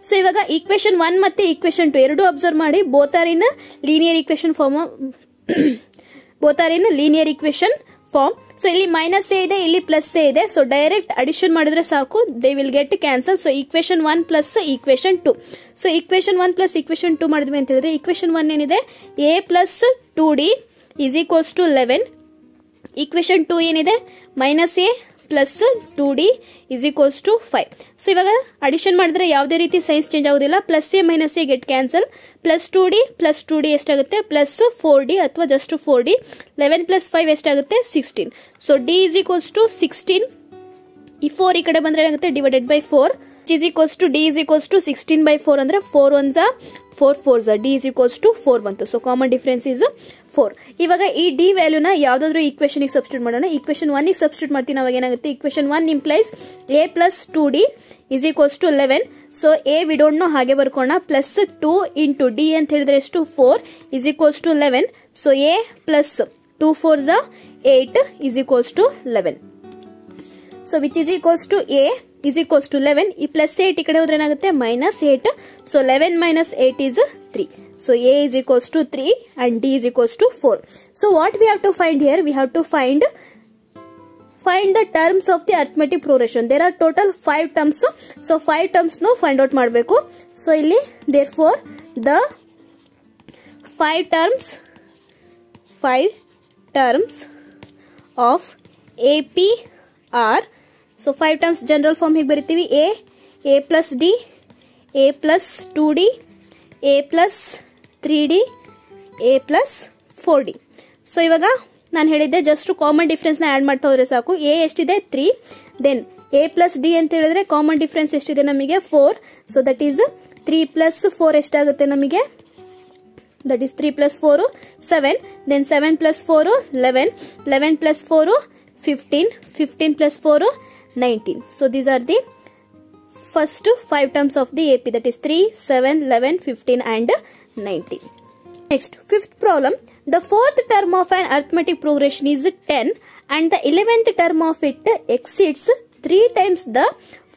ಸೊ ಇವಾಗ ಈಕ್ವೇಶನ್ 1 ಮತ್ತೆ ಈಕ್ವೇಶನ್ 2 ಎರಡು ಅಬ್ಸರ್ವ್ ಮಾಡಿ. Both are in linear equation form. So ಇಲ್ಲಿ -a ಇದೆ, ಇಲ್ಲಿ +a ಇದೆ. ಸೊ ಡೈರೆಕ್ಟ್ ಅಡಿಷನ್ ಮಾಡಿದ್ರೆ ಸಾಕು, they will get cancel. So equation 1 plus equation 2. So equation 1 plus equation 2 ಮಾಡಿದ್ವಿ ಅಂತ ಹೇಳಿದ್ರೆ ಈಕ್ವೇಶನ್ 1 ಏನಿದೆ a plus 2d is equals to 11. Equation 2 ಏನಿದೆ -a plus 2d is equals to 5. So ಇವಾಗ addition ಮಾಡಿದ್ರೆ ಯಾವುದೇ ರೀತಿ ಸೈನ್ಸ್ ಚೇಂಜ್ ಆಗೋದಿಲ್ಲ. +a -a get cancel. Plus 2d ಎಷ್ಟಾಗುತ್ತೆ ಪ್ಲಸ್ 4d ಅಥವಾ ಜಸ್ಟ್ 4d. 11 ಪ್ಲಸ್ 5 ಎಷ್ಟಾಗುತ್ತೆ 16. So d is equals to 16. ಈ 4 ಈ ಕಡೆ ಬಂದ್ರೆ ಏನಾಗುತ್ತೆ divided by 4 is equals to d is equals to 16 by 4 ಅಂದ್ರೆ 4 1s 4 4s d is equals to 4 ಬಂತು. So common difference is 4. ಇವಾಗ ಈ ಡಿ ವ್ಯಾಲ್ಯೂನ ಯಾವ್ದಾದ್ರು ಈಕ್ವೇಶನ್ ಗೆ ಸಬ್ಸ್ಟಿಟ್ಯೂಟ್ ಮಾಡೋಣ. ಈಕ್ವೇಶನ್ 1 ಗೆ ಸಬ್ಸ್ಟಿಟ್ಯೂಟ್ ಮಾಡ್ತೀನಿ. ಅವಾಗ ಏನಾಗುತ್ತೆ equation 1 implies a plus 2d is equals to 11. So a we don't know ಹಾಗೆ ಬರ್ಕೋಣ. ಪ್ಲಸ್ 2 ಇಂಟು ಡಿ ಅಂತ ಹೇಳಿದ್ರೆ ಎಷ್ಟು 4 is equals to 11. So a plus 2 4s 8 is equals to 11. So which is equals to a is equals to 11. ಈ plus 8 ಈ ಕಡೆ ಹೋದ್ರೆ ಏನಾಗುತ್ತೆ -8. So 11 minus 8 is 3. So a is equals to 3 and d is equals to 4. So what we have to find here? We have to find the terms of the arithmetic progression. There are total 5 terms. So 5 terms no find out ಮಾಡಬೇಕು. So ಇಲ್ಲಿ therefore the 5 terms of AP are, so 5 terms general form ಹೀಗೆ ಬರಿತೀವಿ. a plus d, a plus 2d, a plus 3d, a plus 4d. So ಇವಾಗ ನಾನು ಹೇಳಿದ್ದೆ just common difference ನ add ಮಾಡ್ತಾ ಹೋದ್ರೆ ಸಾಕು. a ಎಷ್ಟಿದೆ 3, ದೆನ್ a ಪ್ಲಸ್ ಡಿ ಅಂತ ಹೇಳಿದ್ರೆ ಕಾಮನ್ ಡಿಫರೆನ್ಸ್ ಎಷ್ಟಿದೆ ನಮಗೆ 4. ಸೊ ದಟ್ ಈಸ್ 3 ಪ್ಲಸ್ 4 ಎಷ್ಟಾಗುತ್ತೆ ನಮಗೆ, that is 3 plus 4 7, then 7 plus 4 11, 11 plus 4 15, 15 plus 4 19. So these are the first 5 terms of the AP, that is 3, 7, 11, 15 and 19. Next, fifth problem. The fourth term of an arithmetic progression is 10 and the 11th term of it exceeds 3 times the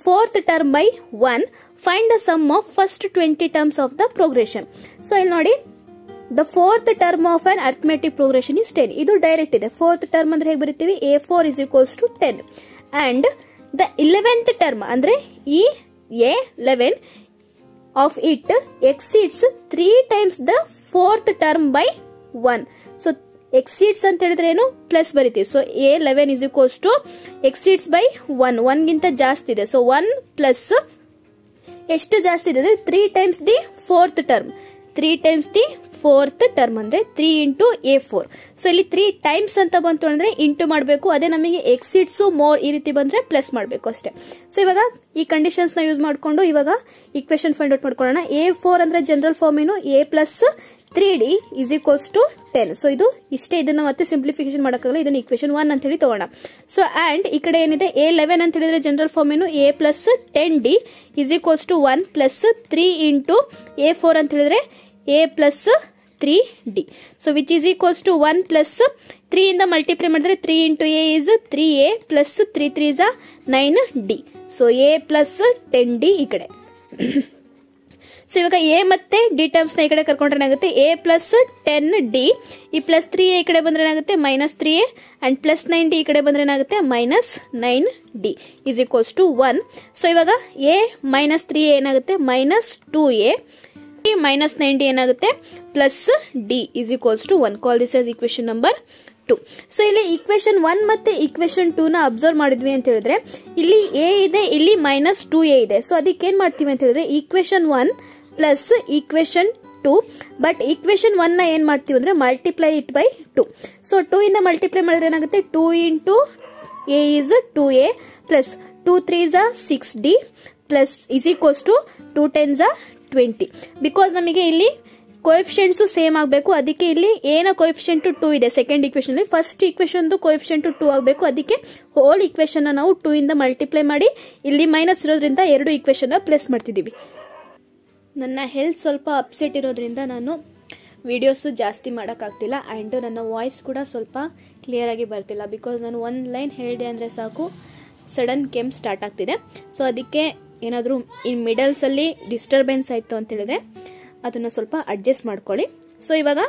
fourth term by 1. Find the sum of first 20 terms of the progression. So, ಇಲ್ಲಿ ನೋಡಿ, the fourth term of an arithmetic progression is 10. ಇದು direct ಇದೆ. fourth term ಅಂದ್ರೆ ಹೇಗೆ ಬರೀತೀವಿ? A4 is equals to 10. And the 11th term ಅಂದ್ರೆ ಈ A11 of it exceeds 3 times the fourth term by 1. So, exceeds ಅಂತ ಹೇಳಿದ್ರೆ ಏನು? ಪ್ಲಸ್ ಬರೀತೀವಿ. So A11 is equals to exceeds by 1. 1 ಗಿಂತ ಜಾಸ್ತಿ ಇದೆ. ಸೊ 1 ಪ್ಲಸ್ ಎಷ್ಟು ಜಾಸ್ತಿ ಇದೆ ಅಂದ್ರೆ 3 times the fourth term. 3 times the fourth term ಅಂದ್ರೆ 3 into A4. ಸೊ ಇಲ್ಲಿ 3 times ಅಂತ ಬಂತು ಅಂದ್ರೆ ಇಂಟು ಮಾಡಬೇಕು. ಅದೇ ನಮಗೆ ಎಕ್ಸಿಡ್ಸ್ ಮೋರ್ ಈ ರೀತಿ ಬಂದ್ರೆ ಪ್ಲಸ್ ಮಾಡಬೇಕು ಅಷ್ಟೇ. ಸೊ ಇವಾಗ ಈ ಕಂಡೀಷನ್ಸ್ ನ ಯೂಸ್ ಮಾಡ್ಕೊಂಡು ಇವಾಗ ಈಕ್ವೇಶನ್ ಫೈಂಡ್ ಔಟ್ ಮಾಡ್ಕೊಳ್ಳೋಣ. A4 ಅಂದ್ರೆ ಜನರಲ್ ಫಾರ್ಮ್ ಏನು? A plus 3D is equals to 10. So ಇದು ಇಷ್ಟೇ. ಇದನ್ನ ಮತ್ತೆ ಸಿಂಪ್ಲಿಫಿಕೇಶನ್ ಮಾಡಕ್ಕಾಗಲ್ಲ. ಇದನ್ನ ಈಕ್ವೇಶನ್ 1 ಅಂತ ಹೇಳಿ ತಗೋಣ. ಸೊ ಅಂಡ್ ಈ ಕಡೆ ಏನಿದೆ? A11 ಅಂತ ಹೇಳಿದ್ರೆ ಜನರಲ್ ಫಾರ್ಮ್ ಏನು? A plus 10D is equals to 1 plus 3 into A4 ಅಂತ ಹೇಳಿದ್ರೆ A plus 3D. So which is equals to 1 plus 3 ಇಂದ ಮಲ್ಟಿಪ್ಲೈ ಮಾಡಿದ್ರೆ 3 into A is 3A plus 3 3 is 9D. So A plus 10D ಈ ಕಡೆ. So ಇವಾಗ A ಮತ್ತೆ D terms ನ ಈ ಕಡೆ ಕರ್ಕೊಂಡ್ರೆ ಏನಾಗುತ್ತೆ? A ಪ್ಲಸ್ 10D ಈ ಪ್ಲಸ್ 3A ಈ ಕಡೆ ಬಂದ್ರೆ ಏನಾಗುತ್ತೆ? Minus 3A and plus 9D ಈ ಕಡೆ ಬಂದ್ರೆ ಏನಾಗುತ್ತೆ? Minus 9D is equals to 1. So ಇವಾಗ A ಮೈನಸ್ 3A ಏನಾಗುತ್ತೆ? ಮೈನಸ್ 2A ಮೈನಸ್ 9D ಏನಾಗುತ್ತೆ? Plus D is equals to 1. Call this as equation number 2. So ಇಲ್ಲಿ ಈಕ್ವೇಶನ್ 1 ಮತ್ತೆ ಈಕ್ವೇಶನ್ 2 ನ ಅಬ್ಸರ್ವ್ ಮಾಡಿದ್ವಿ ಅಂತ ಹೇಳಿದ್ರೆ ಇಲ್ಲಿ A ಇದೆ, ಇಲ್ಲಿ ಮೈನಸ್ 2A ಇದೆ. ಸೊ ಅದಕ್ಕೆ ಏನ್ ಮಾಡ್ತೀವಿ ಅಂತ ಹೇಳಿದ್ರೆ equation 1 plus equation 2, but equation 1 ನ ಏನ್ ಮಾಡ್ತೀವಿ ಅಂದ್ರೆ ಮಲ್ಟಿಪ್ಲೈ ಇಟ್ ಬೈ 2. ಸೊ 2 ಇಂದ ಮಲ್ಟಿಪ್ಲೈ ಮಾಡಿದ್ರೆ ಏನಾಗುತ್ತೆ? 2 into A is 2A plus 2 3 is 6D plus is equals to 2 10 20. Because ನಮಗೆ ಇಲ್ಲಿ ಕೋಎಫಿಷಿಯಂಟ್ಸ್ ಸೇಮ್ ಆಗಬೇಕು. ಅದಕ್ಕೆ ಇಲ್ಲಿ ಏನ ಕೋಎಫಿಷಿಯಂಟ್ 2 ಇದೆ ಸೆಕೆಂಡ್ ಈಕ್ವೇಶನ್ ಅಲ್ಲಿ. ಫಸ್ಟ್ ಈಕ್ವೇಶನ್ ಕೋಎಫಿಷಿಯಂಟ್ 2 ಆಗಬೇಕು. ಅದಕ್ಕೆ ಹೋಲ್ ಈಕ್ವೇಶನ್ ನಾವು 2 ಇಂದ ಮಲ್ಟಿಪ್ಲೈ ಮಾಡಿ ಇಲ್ಲಿ ಮೈನಸ್ ಇರೋದ್ರಿಂದ ಎರಡು ಈಕ್ವೇಶನ್ ಪ್ಲಸ್ ಮಾಡ್ತಿದೀವಿ. ನನ್ನ ಹೆಲ್ತ್ ಸ್ವಲ್ಪ ಅಪ್ಸೆಟ್ ಇರೋದ್ರಿಂದ ನಾನು ವಿಡಿಯೋಸ್ ಜಾಸ್ತಿ ಮಾಡೋಕ್ಕಾಗ್ತಿಲ್ಲ ಆ್ಯಂಡ್ ನನ್ನ ವಾಯ್ಸ್ ಕೂಡ ಸ್ವಲ್ಪ ಕ್ಲಿಯರ್ ಆಗಿ ಬರ್ತಿಲ್ಲ. ಬಿಕಾಸ್ ನಾನು ಒಂದು ಲೈನ್ ಹೇಳಿದೆ ಅಂದರೆ ಸಾಕು ಸಡನ್ ಕೆಮ್ಮು ಸ್ಟಾರ್ಟ್ ಆಗ್ತಿದೆ. ಸೊ ಅದಕ್ಕೆ ಏನಾದರೂ ಇನ್ ಮಿಡಲ್ಸಲ್ಲಿ ಡಿಸ್ಟರ್ಬೆನ್ಸ್ ಆಯಿತು ಅಂತ ಹೇಳಿದ್ರೆ ಅದನ್ನು ಸ್ವಲ್ಪ ಅಡ್ಜಸ್ಟ್ ಮಾಡ್ಕೊಳ್ಳಿ. ಸೊ ಇವಾಗ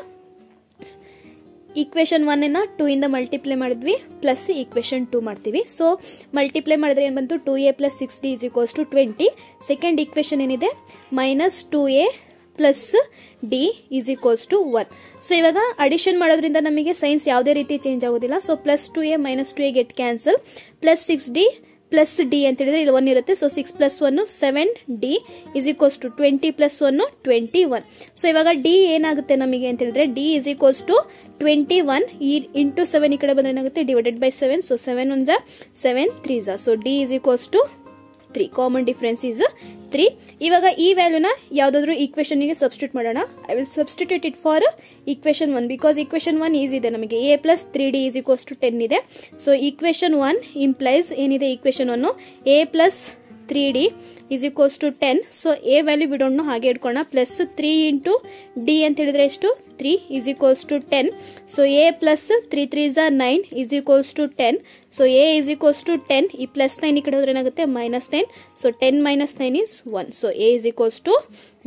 ಈಕ್ವೇಶನ್ 1 ನ 2 ಇಂದ ಮಲ್ಟಿಪ್ಲೈ ಮಾಡಿದ್ವಿ ಪ್ಲಸ್ ಈಕ್ವೇಶನ್ 2 ಮಾಡ್ತೀವಿ. ಸೊ ಮಲ್ಟಿಪ್ಲೈ ಮಾಡಿದ್ರೆ ಏನ್ ಬಂತು? 2A plus 6D is equals to 20. Second equation ಏನಿದೆ? Minus 2A plus D is equals to 1. So ಇವಾಗ ಅಡಿಷನ್ ಮಾಡೋದ್ರಿಂದ ನಮಗೆ ಸೈನ್ಸ್ ಯಾವುದೇ ರೀತಿ ಚೇಂಜ್ ಆಗೋದಿಲ್ಲ. So plus 2A minus 2A get cancel. Plus 6D plus D ಅಂತ ಹೇಳಿದ್ರೆ ಇಲ್ಲಿ 1 ಇರುತ್ತೆ. So 6 plus 1 7D is equals to 20 plus 1 21. So ಇವಾಗ D ಏನಾಗುತ್ತೆ ನಮಗೆ ಅಂತ ಹೇಳಿದ್ರೆ D is equals to 21 into 7 ಈ ಕಡೆ ಬಂದ್ರೆ ಏನಾಗುತ್ತೆ? Divided by 7. So 7 1 7 3 so D is equals to 3. Common difference is 3. ಇವಾಗ ಈ ವ್ಯಾಲ್ಯೂನ ಯಾವ್ದಾದ್ರು ಈಕ್ವೇಶನ್ ಗೆ ಸಬ್ಸ್ಟಿಟ್ಯೂಟ್ ಮಾಡೋಣ. I will substitute it for equation 1 because equation 1 easy ಇದೆ ನಮಗೆ. A plus 3D is equals to 10 ಇದೆ. ಸೊ ಈಕ್ವೇಶನ್ 1 ಇಂಪ್ಲೈಸ್ ಏನಿದೆ? Equation 1 A plus 3D is equals to 10. So A value ಬಿಡೋಣ ಹಾಗೆ ಇಟ್ಕೊಳ್ಳೋಣ. ಪ್ಲಸ್ 3 ಇಂಟು D ಅಂತ ಹೇಳಿದ್ರೆ ಎಷ್ಟು? 3 is equals to 10. So A plus 3 3 is 9 is equals to 10. So A is equals to 10. ಈ plus 9 ಈ ಕಡೆ ಹೋದ್ರೆ ಏನಾಗುತ್ತೆ? Minus 9. So 10 minus 9 is 1. So A is equals to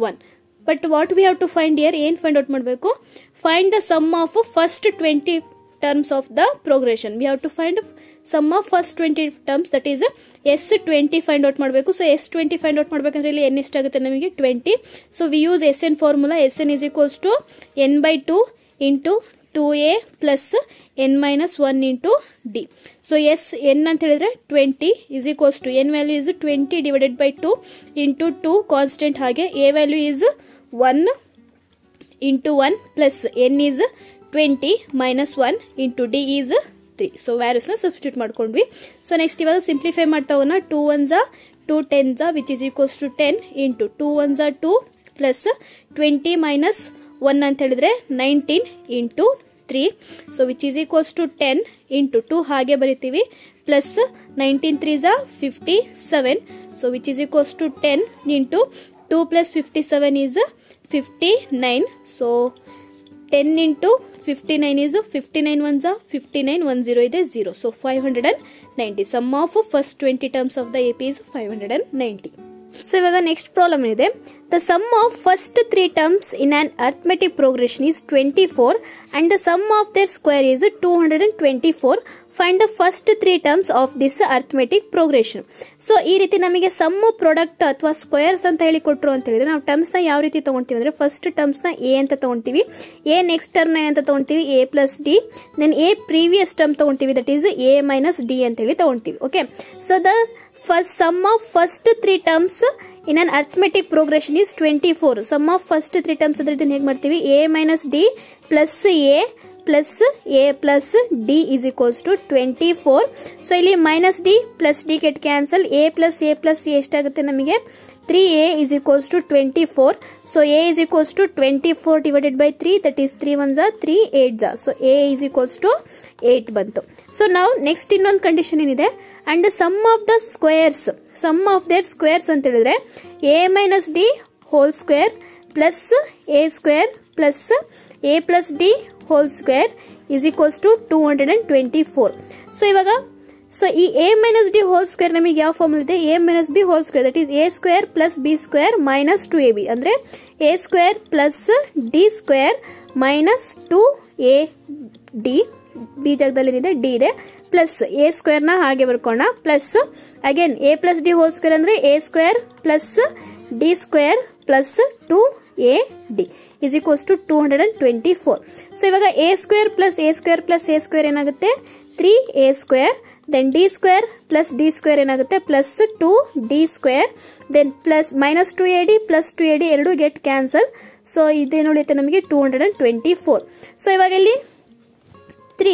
1. But what we have to find here? ಏನ್ find out ಮಾಡಬೇಕು? Find the sum of first 20 terms of the progression. We have to find sum of first 20 terms, that is S20 find out ಮಾಡಬೇಕು. So S20 find out ಮಾಡಬೇಕಂದ್ರೆ ಇಲ್ಲಿ n ಎಷ್ಟಾಗುತ್ತೆ ನಮಗೆ? 20. So we use Sn formula. Sn is equals to n by 2 into 2A plus n minus 1 into D. So n ಅಂತ ಹೇಳಿದ್ರೆ 20 is equals to n value is 20 divided by 2 into 2 constant. ಹಾಗೆ A value is 1 into 1 plus n is 20 minus 1 into D is 3. So values ನ substitute ಮಾಡ್ಕೊಂಡ್ವಿ. So next ಇವಾಗ simplify ಮಾಡ್ತಾ ಹೋಗೋಣ. 2 1s 2 10s which is equals to 10 into 2 1s 2 plus 20 minus 1 ಅಂತ ಹೇಳಿದ್ರೆ 19 into 3. So which is equals to 10 into 2 ಹಾಗೆ ಬರಿತೀವಿ plus 19 3s are 57. So which is equals to 10 into 2 plus 57 is 59. So 10 into 59 is 59 ones are 59, 10 is 0. So 590. Sum of first 20 terms of the AP is 590. So ivaga next problem ಇದೆ. The sum of first 3 terms in an arithmetic progression is 24 and the sum of their square is 224. Find the first 3 terms of this arithmetic progression. So ಈ ರೀತಿ ನಮಗೆ some product ಅಥವಾ squares ಅಂತ ಹೇಳಿ ಕೊಟ್ಟರು ಅಂತ ಹೇಳಿದ್ರೆ ನಾವು ಟರ್ಮ್ಸ್ ನ ಯಾವ ರೀತಿ ತಗೊಂತೀವಿ ಅಂದ್ರೆ ಫಸ್ಟ್ ಟರ್ಮ್ಸ್ ನ ಎ ಅಂತ ತಗೊಂತೀವಿ, ಎ ನೆಕ್ಸ್ಟ್ ಟರ್ಮ್ ನ ಅಂತ ತಗೊಂತೀವಿ A plus D, then A previous term ತಗೊಂತೀವಿ that is A minus D ಅಂತ ಹೇಳಿ ತಗೊಂತೀವಿ. Okay, so the first sum of first 3 terms in an arithmetic progression is 24. Sum of first 3 terms ಅಂದ್ರೆ ಇದನ್ನ ಹೇಗೆ ಮಾಡ್ತೀವಿ, a minus d plus a plus d is equals to 24. So ಇಲ್ಲಿ minus d plus d get cancel, a plus a ಎಷ್ಟಾಗುತ್ತೆ ನಮಗೆ 3a is equals to 24. So a is equals to 24 divided by 3, that is 3 ones are 3 8s are. So a is equals to 8 ಬಂತು. So now next ಇನ್ನೊಂದು condition ಏನಿದೆ, and sum of the squares, sum of their squares ಅಂತ ಹೇಳಿದ್ರೆ a minus d whole square plus a square plus a plus d whole square is equals to 224. So ಇವಾಗ so ಈ a minus d whole square ನಮಗೆ ಯಾವ formal ಇದೆ, a minus b whole square that is a square plus b square minus 2ab ಅಂದ್ರೆ a square plus d square minus 2ad, b ಜಾಗದಲ್ಲಿ ಏನಿದೆ d ಇದೆ, plus a square ನ ಹಾಗೆ ಬರ್ಕೋಣ, plus again a plus d whole square ಅಂದ್ರೆ a square plus d square plus 2ad is equals to 224. So ಇವಾಗ a square plus a square plus a square ಏನಾಗುತ್ತೆ 3a square, then d square plus d square ಏನಾಗುತ್ತೆ plus 2d square, then plus minus 2ad plus 2ad ಎರಡು get cancel. So ಇದೇನು ಉಳಿಯುತ್ತೆ ನಮಗೆ 224. So ಇವಾಗ ಇಲ್ಲಿ 3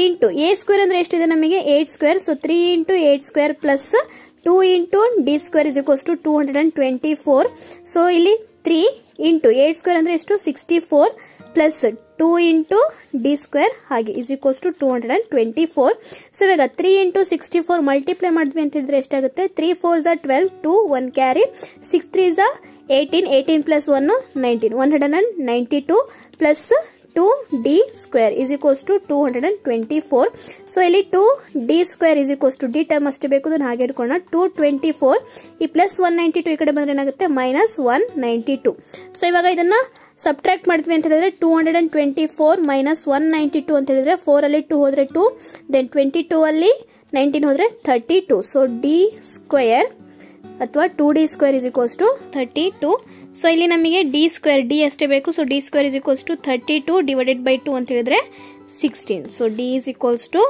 into a square ಅಂದ್ರೆ ಎಷ್ಟಿದೆ ನಮಗೆ 8 square. So 3 into 8 square plus 2 into d square is equals to 224. So ಇಲ್ಲಿ 3 into 8 square ಅಂದ್ರೆ ಎಷ್ಟು 64 plus 2 into d square ಹಾಗೆ is equals to 224. ಸೊ ಇವಾಗ 3 into 64 ಮಲ್ಟಿಪ್ಲೈ ಮಾಡಿದ್ವಿ ಅಂತ ಹೇಳಿದ್ರೆ ಎಷ್ಟಾಗುತ್ತೆ, 3 4s are 12, 2 1 carry, 6 3s are 18, 18 plus 1 19, 192 plus 2d square is equals to 224. So ಇಲ್ಲಿ 2d square is equals to d term ಅಷ್ಟೇ ಬೇಕು, ಅದನ್ನ ಹಾಗೆ ಇಟ್ಕೊಳ್ಳೋಣ. 224 ಈ ಪ್ಲಸ್ 192 ಈ ಕಡೆ ಬಂದ್ರೆ ಏನಾಗುತ್ತೆ ಮೈನಸ್ 192. ಸೊ ಇವಾಗ ಇದನ್ನ ಸಬ್ಟ್ರಾಕ್ಟ್ ಮಾಡ್ತೀವಿ ಅಂತ ಹೇಳಿದ್ರೆ 224 ಮೈನಸ್ 192 ಅಂತ ಹೇಳಿದ್ರೆ 4 ಅಲ್ಲಿ 2 ಹೋದ್ರೆ 2, ದೆನ್ 22 ಅಲ್ಲಿ 19 ಹೋದ್ರೆ 32. ಸೊ d ಸ್ಕ್ವೇರ್ ಅಥವಾ 2d square is equals to 32. So ಇಲ್ಲಿ ನಮಗೆ d ಸ್ಕ್ವೇರ್ d ಅಷ್ಟೇ ಬೇಕು. So d square is equals to 32 divided by 2 ಅಂತ ಹೇಳಿದ್ರೆ 16. So d is equals to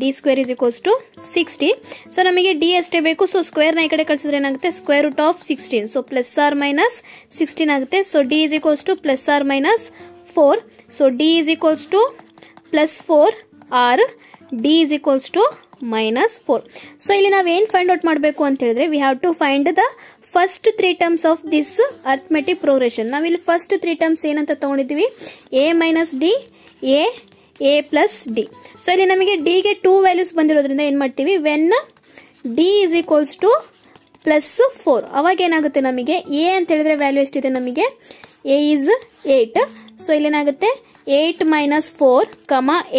d square is equals to 60. So ನಮಗೆ d ಅಷ್ಟೇ ಬೇಕು. ಸೊ ಸ್ಕ್ವೇರ್ ನ ಈ ಕಡೆ ಕಳಿಸಿದ್ರೆ ಏನಾಗುತ್ತೆ square root of 16. So plus or minus 16 ಆಗುತ್ತೆ. So d is equals to plus or minus 4. So d is equals to plus 4 or d is equals to minus 4. So ಇಲ್ಲಿ ನಾವೇನ್ ಫೈಂಡ್ ಔಟ್ ಮಾಡಬೇಕು ಅಂತ ಹೇಳಿದ್ರೆ we have to find the first 3 terms of this arithmetic progression. ನಾವಿಲ್ಲಿ first 3 terms ಏನಂತ ತಗೊಂಡಿದ್ದೀವಿ, a minus D, a plus D. So ಇಲ್ಲಿ ನಮಗೆ ಡಿ ಗೆ 2 ವ್ಯಾಲ್ಯೂಸ್ ಬಂದಿರೋದ್ರಿಂದ ಏನ್ ಮಾಡ್ತೀವಿ, when D is equals to plus 4 ಅವಾಗ ಏನಾಗುತ್ತೆ ನಮಗೆ a ಅಂತ ಹೇಳಿದ್ರೆ ವ್ಯಾಲ್ಯೂ ಎಷ್ಟಿದೆ ನಮಗೆ a ಇಸ್ 8. ಸೊ ಇಲ್ಲಿ ಏನಾಗುತ್ತೆ 8 minus 4,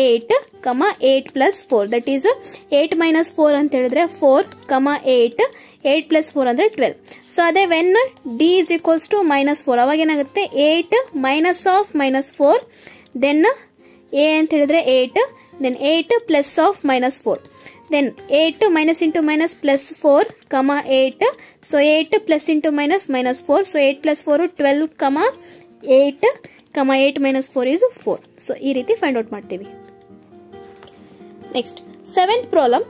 8, 8 plus 4 that is 8 minus 4 ಅಂತ ಹೇಳಿದ್ರೆ 4, 8, 8 plus 4 ಅಂದ್ರೆ 12. ಸೊ ಅದೇ when d is equals to minus 4 ಅವಾಗ ಏನಾಗುತ್ತೆ 8 minus of minus 4, then a ಅಂತ ಹೇಳಿದ್ರೆ 8, then 8 plus of minus 4, then 8 minus into minus plus 4, 8. So 8 plus into minus minus 4. So 8 plus 4 12, 8, 8 minus 4 is 4. So ಈ ರೀತಿ find out ಮಾಡ್ತೀವಿ. Next 7th problem.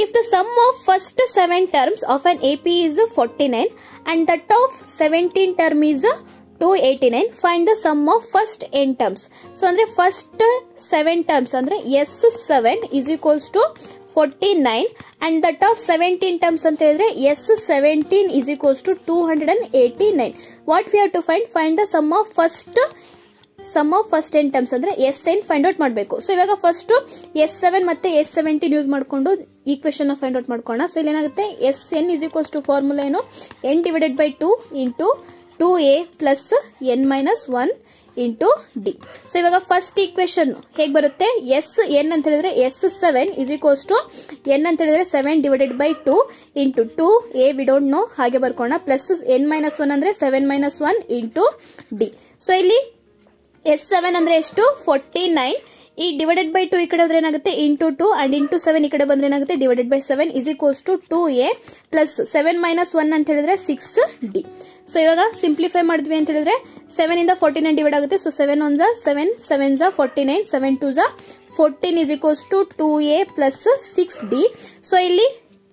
If the sum of first 7 terms of an AP is 49 and that of 17 term is 289, find the sum of first n terms. So ಅಂದ್ರೆ first 7 terms ಅಂದ್ರೆ S7 is equals to 49 and that of 17 terms ಅಂತ ಹೇಳಿದ್ರೆ S17 is equals to 289. What we have to find the sum of first sum of first n terms ಅಂದ್ರೆ Sn find out ಮಾಡಬೇಕು. So ಇವಾಗ first S7 ಮತ್ತೆ S17 use ಮಾಡ್ಕೊಂಡು equation find out ಮಾಡ್ಕೋಣ. So ಇಲ್ಲಿ ಏನಾಗುತ್ತೆ, Sn is equals to formula ಏನು, n divided by 2 into 2a plus n minus 1 into D. So ಇವಾಗ ಫಸ್ಟ್ ಈಕ್ವೇಶನ್ ಹೇಗೆ ಬರುತ್ತೆ, Sn ಅಂತ ಹೇಳಿದ್ರೆ S7 is equals to n ಅಂತ ಹೇಳಿದ್ರೆ 7 divided by 2 into 2a we don't know ಹಾಗೆ ಬರ್ಕೋಣ, ಪ್ಲಸ್ n ಮೈನಸ್ 1 ಅಂದ್ರೆ 7 ಮೈನಸ್ 1 ಇಂಟು ಡಿ. ಸೊ ಇಲ್ಲಿ S7 ಅಂದ್ರೆ ಎಷ್ಟು, 49. ಈ ಡಿವೈಡೆಡ್ ಬೈ 2 ಈ ಕಡೆ ಹೋದ್ರೆ ಏನಾಗುತ್ತೆ, ಇಂಟು 2 ಅಂಡ್ ಇಂಟು 7 ಈ ಕಡೆ ಬಂದ್ರೆ ಏನಾಗುತ್ತೆ, divided by 7 is equals to 2a plus 7 minus 1 ಅಂತ ಹೇಳಿದ್ರೆ 6d. ಸೊ ಇವಾಗ ಸಿಂಪ್ಲಿಫೈ ಮಾಡಿದ್ವಿ ಅಂತ ಹೇಳಿದ್ರೆ 7 ಇಂದ 49 ಡಿವೈಡ್ ಆಗುತ್ತೆ. So 7 1 7 7 49 7 2 14 is equals to 2a plus 6d. So ಇಲ್ಲಿ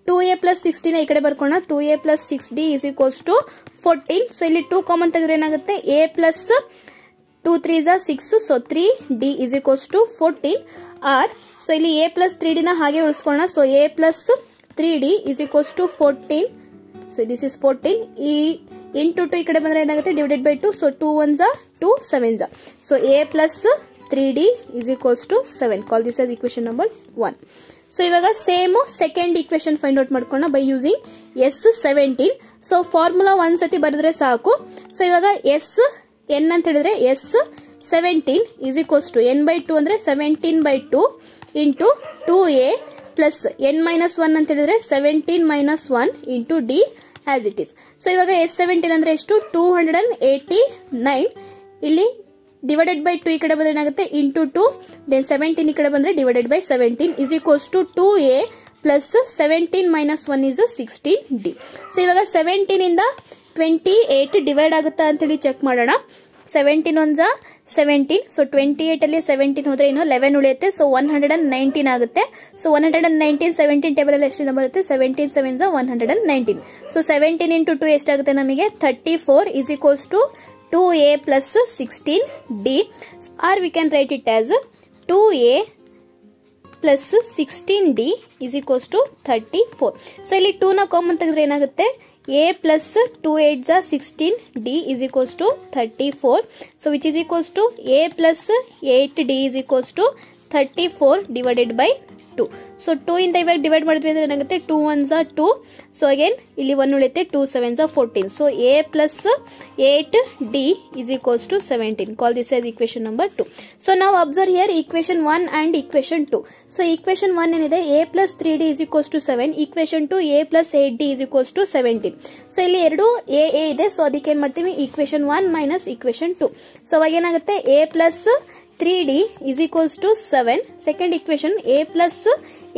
2a ಪ್ಲಸ್ 6d ನ ಈ ಕಡೆ ಬರ್ಕೋಣ, 2a plus 6d is equals to 14. So ಇಲ್ಲಿ 2 ಕಾಮನ್ ತೆಗೆದ್ರೆ ಏನಾಗುತ್ತೆ, a plus 2 3 6, so 3d is equals to 14 r. So ಇಲ್ಲಿ a ಪ್ಲಸ್ 3d ನ ಹಾಗೆ ಉಳಿಸ್ಕೊಳ್ಳೋಣ. So a plus 3d is equals to 14. So this is 14. ಈ ಇಂಟು 2 ಈ ಕಡೆ ಬಂದ್ರೆ ಏನಾಗುತ್ತೆ, divided by 2. So 2 1 2 7. So a plus 3d is equals to 7. Call this as equation number 1. So ಇವಾಗ same second equation find out ಮಾಡ್ಕೋಣ by using S17. So formula ಒಂದ್ಸತಿ ಬರೆದ್ರೆ ಸಾಕು. ಸೊ ಇವಾಗ n ಅಂತ ಹೇಳಿದ್ರೆ S17 is equals to n by 2 ಅಂದ್ರೆ 17 by 2 into 2a plus n minus 1 ಅಂತ ಹೇಳಿದ್ರೆ 17 minus 1 into D as it is. So ಇವಾಗ S17 ಅಂದ್ರೆ ಎಷ್ಟು, 289. ಇಲ್ಲಿ ಡಿವೈಡೆಡ್ ಬೈ 2 ಈ ಕಡೆ ಬಂದ್ರೆ ಏನಾಗುತ್ತೆ, ಇಂಟು 2 ದೆನ್ 17 ಈ ಕಡೆ ಬಂದ್ರೆ divided by 17 is equals to 2a plus 17 minus 1 is 16d. So ಇವಾಗ 17 ಇಂದ 28 ಡಿವೈಡ್ ಆಗುತ್ತಾ ಅಂತೇಳಿ ಚೆಕ್ ಮಾಡೋಣ. 17 1 17. ಸೊ 28 ಅಲ್ಲಿ 17 ಹೋದ್ರೆ ಇನ್ನು 11 ಉಳಿಯುತ್ತೆ. ಸೊ 119 ಆಗುತ್ತೆ. ಸೊ 119 17 ಟೇಬಲ್ ಅಲ್ಲಿ ಎಷ್ಟು ಬರುತ್ತೆ, 17 7 119. ಸೊ 17 ಇಂಟು 2 ಎಷ್ಟಾಗುತ್ತೆ ನಮಗೆ, 34 is equals to 2a plus 16d. Or we can write it as 2a plus 16d is equals to 34. So ಇಲ್ಲಿ 2 ನ ಕಾಮನ್ ತೆಗೆದ್ರೆ ಏನಾಗುತ್ತೆ, a plus 2 8 16d is equals to 34. So which is equals to a plus 8d is equals to 34 divided by 2. So 2 ಇಂದ ಇವಾಗ divide ಮಾಡಿದ್ವಿ ಅಂದ್ರೆ ಏನಾಗುತ್ತೆ, 2 1 2. So again ಇಲ್ಲಿ 1 ಉಳಿಯುತ್ತೆ, 2 7 14. So a plus 8d is equals to 17. Call this as equation number 2. So now observe here equation 1 and equation 2. So equation 1 ಏನಿದೆ, a plus 3d is equals to 7. equation 2 a plus 8d is equals to 17. So ಇಲ್ಲಿ ಎರಡು a ಇದೆ. So ಅದಕ್ಕೆ ಏನ್ ಮಾಡ್ತೀವಿ, equation 1 minus equation 2. So ಅವಾಗ ಏನಾಗುತ್ತೆ, a plus 3d is equals to 7. Second equation a plus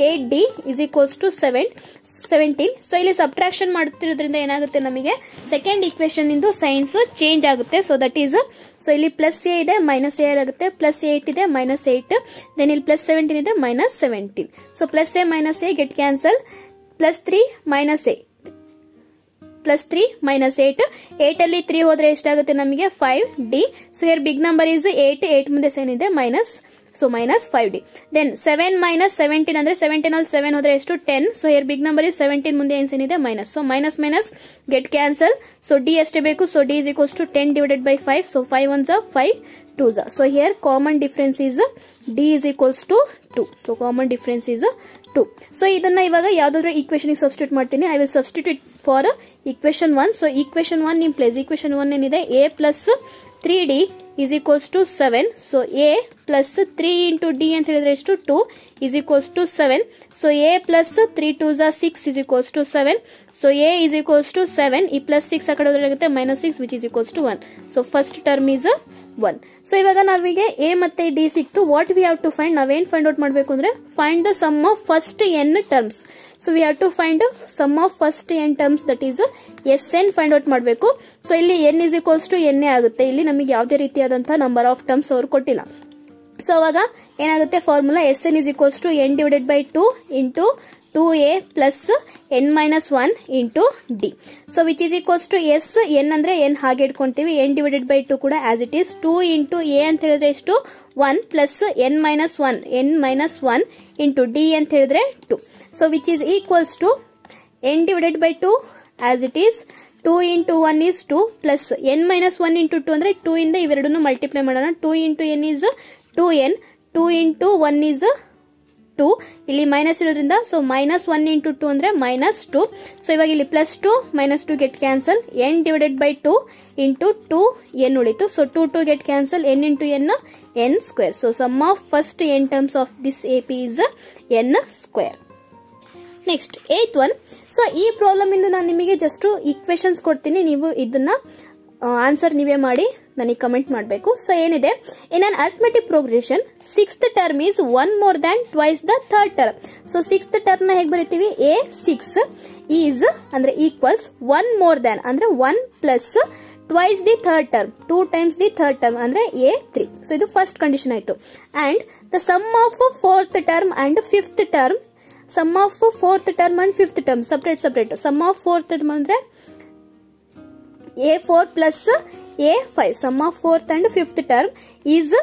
8d is equals to 17. So ಇಲ್ಲಿ subtraction ಮಾಡ್ತಿರೋದ್ರಿಂದ ಏನಾಗುತ್ತೆ, ನಮಗೆ ಸೆಕೆಂಡ್ ಈಕ್ವೇಶನ್ ಇಂದು ಸೈನ್ಸ್ ಚೇಂಜ್ ಆಗುತ್ತೆ. ಸೊ ದಟ್ ಈಸ್, ಸೊ ಇಲ್ಲಿ ಪ್ಲಸ್ a ಇದೆ, ಮೈನಸ್ a ಆಗುತ್ತೆ, ಪ್ಲಸ್ 8 ಇದೆ, ಮೈನಸ್ 8, ದೆನ್ ಇಲ್ಲಿ ಪ್ಲಸ್ 17 ಇದೆ, minus 17. So plus a minus a get cancel, plus 3 minus a plus 3 minus 8. 8 ಅಲ್ಲಿ 3 ಹೋದ್ರೆ ಎಷ್ಟಾಗುತ್ತೆ ನಮಗೆ, 5d. So here big number is 8 ಮುಂದೆ ಸೈನ್ ಇದೆ minus, so minus 5d. Then 7 minus 17 ಅಂದ್ರೆ 17 ಅಲ್ಲಿ 7 ಹೋದ್ರೆ ಎಷ್ಟು, 10. So here big number is 17 ಮುಂದೆ ಏನ್ ಸೈನ್ ಇದೆ, minus. So minus minus get cancel. So D ಎಷ್ಟೇ ಬೇಕು, so D is equals to 10 divided by 5. So 5 1 5 2. So here common difference is D is equals to 2. So common difference is 2. So ಇದನ್ನ ಇವಾಗ ಯಾವ್ದಾದ್ರು equation substitute ಮಾಡ್ತೀನಿ. I will substitute for equation 1. So equation 1 in place. equation 1 ಏನಿದೆ, a plus 3d is equals to 7. So a plus 3 into d ಅಂತ ಹೇಳಿದ್ರೆ ಎಷ್ಟು, 2 is equals to 7. So a plus 3 2 6 is equals to 7. So a is equals to 7. ಈ plus 6 ಆ ಕಡೆ ಹೋದ್ರೆ ಆಗುತ್ತೆ minus 6 which is equals to 1. So first term is 1. So ಇವಾಗ ನಾವಿಗೆ a ಮತ್ತೆ d ಸಿಕ್ತು. What we have to find, ನಾವೇನ್ ಫೈಂಡ್ ಔಟ್ ಮಾಡಬೇಕು ಅಂದ್ರೆ, find the sum of first n terms. So we have to find sum of first n terms, that is Sn find out ಮಾಡಬೇಕು. So ಇಲ್ಲಿ n is equals to n ಆಗುತ್ತೆ. ಇಲ್ಲಿ ನಮಗೆ ಯಾವುದೇ ರೀತಿಯಾದಂತಹ ನಂಬರ್ ಆಫ್ ಟರ್ಮ್ಸ್ ಅವರು ಕೊಟ್ಟಿಲ್ಲ. So ಅವಾಗ ಏನಾಗುತ್ತೆ, formula Sn is equals to n divided by 2 into 2a plus n minus 1 into D. So which is equals to n ಅಂದ್ರೆ n ಹಾಗೆ ಇಟ್ಕೊಂತೀವಿ, n ಡಿವೈಡೆಡ್ ಬೈ 2 ಕೂಡ as it is. 2 into a ಅಂತ ಹೇಳಿದ್ರೆ ಎಷ್ಟು, 1 plus n minus 1 into D ಅಂತ ಹೇಳಿದ್ರೆ 2. So which is equals to n divided by 2 as it is 2 into 1 is 2 plus n minus 1 into 2 ಅಂದ್ರೆ 2 ಇಂದ ಇವೆರಡನ್ನು ಮಲ್ಟಿಪ್ಲೈ ಮಾಡೋಣ. 2 into n is 2n, 2 into 1 is 2, ಇಲ್ಲಿ ಮೈನಸ್ ಇರೋದ್ರಿಂದ ಸೊ ಮೈನಸ್ 1 into 2 ಅಂದ್ರೆ minus 2. So ಇವಾಗ ಇಲ್ಲಿ plus 2 minus 2 get cancel, n divided by 2 into 2 n ಉಳಿತು. So 2 get cancel, n into n square. So sum of first n terms of this AP is n square. Next 8th one. So ಈ problem ಇಂದು ನಾನು ನಿಮಗೆ just equations ಕೊಡ್ತೀನಿ, ನೀವು ಇದನ್ನ answer ನೀವೇ ಮಾಡಿ ನನಗೆ ಕಮೆಂಟ್ ಮಾಡಬೇಕು. ಸೊ ಏನಿದೆ, in an arithmetic progression 6th term is 1 more than twice the 3rd term. So 6th term ನ ಹೇಗೆ ಬರೀತೀವಿ, A6 ಈಸ್ ಅಂದ್ರೆ ಈಕ್ವಲ್ಸ್ 1 more than ಅಂದ್ರೆ 1 plus twice the 3rd term, 2 times the 3rd term ಅಂದ್ರೆ A3. So ಇದು first condition ಆಯ್ತು. And the sum of 4th term and 5th term, sum of 4th term and 5th term separate. Sum of 4th term ಅಂದ್ರೆ A4 plus A5. Sum of 4th ಅಂಡ್ 5th term is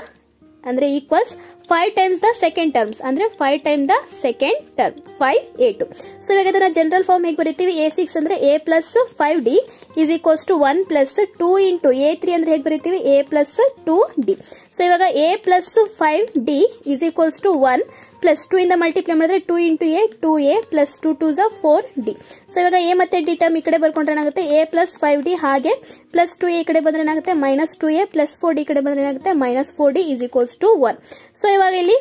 ಅಂದ್ರೆ equals 5 times the second terms ಅಂದ್ರೆ 5 times the second term 5A2. So ಇವಾಗ ಇದನ್ನ general form ಹೇಗೆ ಬರೀತೀವಿ, A6 ಅಂದ್ರೆ A plus 5D is equals to 1 plus 2 into A3 ಅಂದ್ರೆ ಹೇಗೆ ಬರೀತೀವಿ, A ಪ್ಲಸ್ 2D. ಸೊ ಇವಾಗ A plus 5D is equals to 1 plus 2 ಇಂದ ಮಲ್ಟಿಪ್ಲೈ ಮಾಡಿದ್ರೆ 2 into A 2A plus 2 2 4D. So ಇವಾಗ A ಮತ್ತೆ D ಟರ್ಮ್ ಈ ಕಡೆ ಬರ್ಕೊಂಡ್ರೆ ಏನಾಗುತ್ತೆ, A ಪ್ಲಸ್ 5D ಹಾಗೆ ಪ್ಲಸ್ 2A ಈ ಕಡೆ ಬಂದ್ರೆ ಏನಾಗುತ್ತೆ ಮೈನಸ್ 2A ಪ್ಲಸ್ 4D ಈ ಕಡೆ ಬಂದ್ರೆ ಏನಾಗುತ್ತೆ minus 4D is equals to 1. So ಇವಾಗ ಇಲ್ಲಿ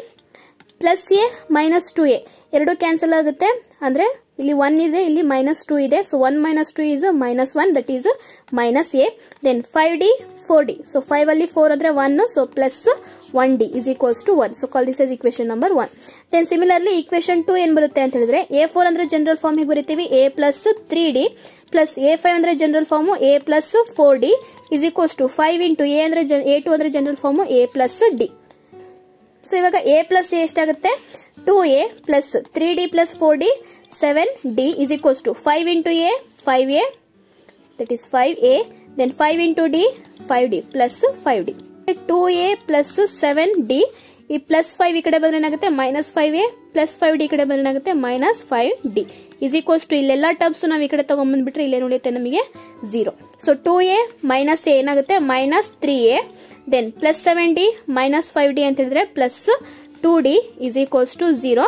ಪ್ಲಸ್ A ಮೈನಸ್ 2A ಎರಡು ಕ್ಯಾನ್ಸಲ್ ಆಗುತ್ತೆ, ಅಂದ್ರೆ ಇಲ್ಲಿ 1 ಇದೆ, ಇಲ್ಲಿ ಮೈನಸ್ 2 ಇದೆ. So 1 minus 2 is minus 1, that is minus A. Then 5D 4D. So 5 ಅಲ್ಲಿ 4 ಅಂದ್ರೆ 1, so plus 1D is equals to 1. So call this as equation number 1. Then similarly equation 2 ಏನ್ ಬರುತ್ತೆ ಅಂತ ಹೇಳಿದ್ರೆ, A4 ಅಂದ್ರೆ ಜನರಲ್ ಫಾರ್ಮ್ ಹೇಗೆ ಬರೀತೀವಿ, A plus 3D plus A5 ಅಂದ್ರೆ general form A plus 4D is equals to 5 into A ಅಂದ್ರೆ A2 ಅಂದ್ರೆ general form A plus D. So ಇವಾಗ A plus A ಎಷ್ಟಾಗುತ್ತೆ, 2A plus 3D plus 4D 7D is equals to 5 into A 5A, that is 5A, then 5 into D 5D plus 5D. 2A plus 7D ಈ plus 5 ಈ ಕಡೆ ಬಂದ್ರೆ ಏನಾಗುತ್ತೆ minus 5A plus 5D ಈ ಕಡೆ ಬಂದ್ರೆ ಏನಾಗುತ್ತೆ minus 5D is equals to ಇಲ್ಲೆಲ್ಲ ಟರ್ಮ್ಸ್ ನಾವು ಈ ಕಡೆ ತಗೊಂಡ್ಬಂದ್ಬಿಟ್ರೆ ಇಲ್ಲೇನು ಉಳಿಯುತ್ತೆ ನಮಗೆ 0. ಸೊ 2A ಮೈನಸ್ A ಏನಾಗುತ್ತೆ minus 3A, then plus 7D minus 5D ಅಂತ ಹೇಳಿದ್ರೆ plus 2D is equals to 0.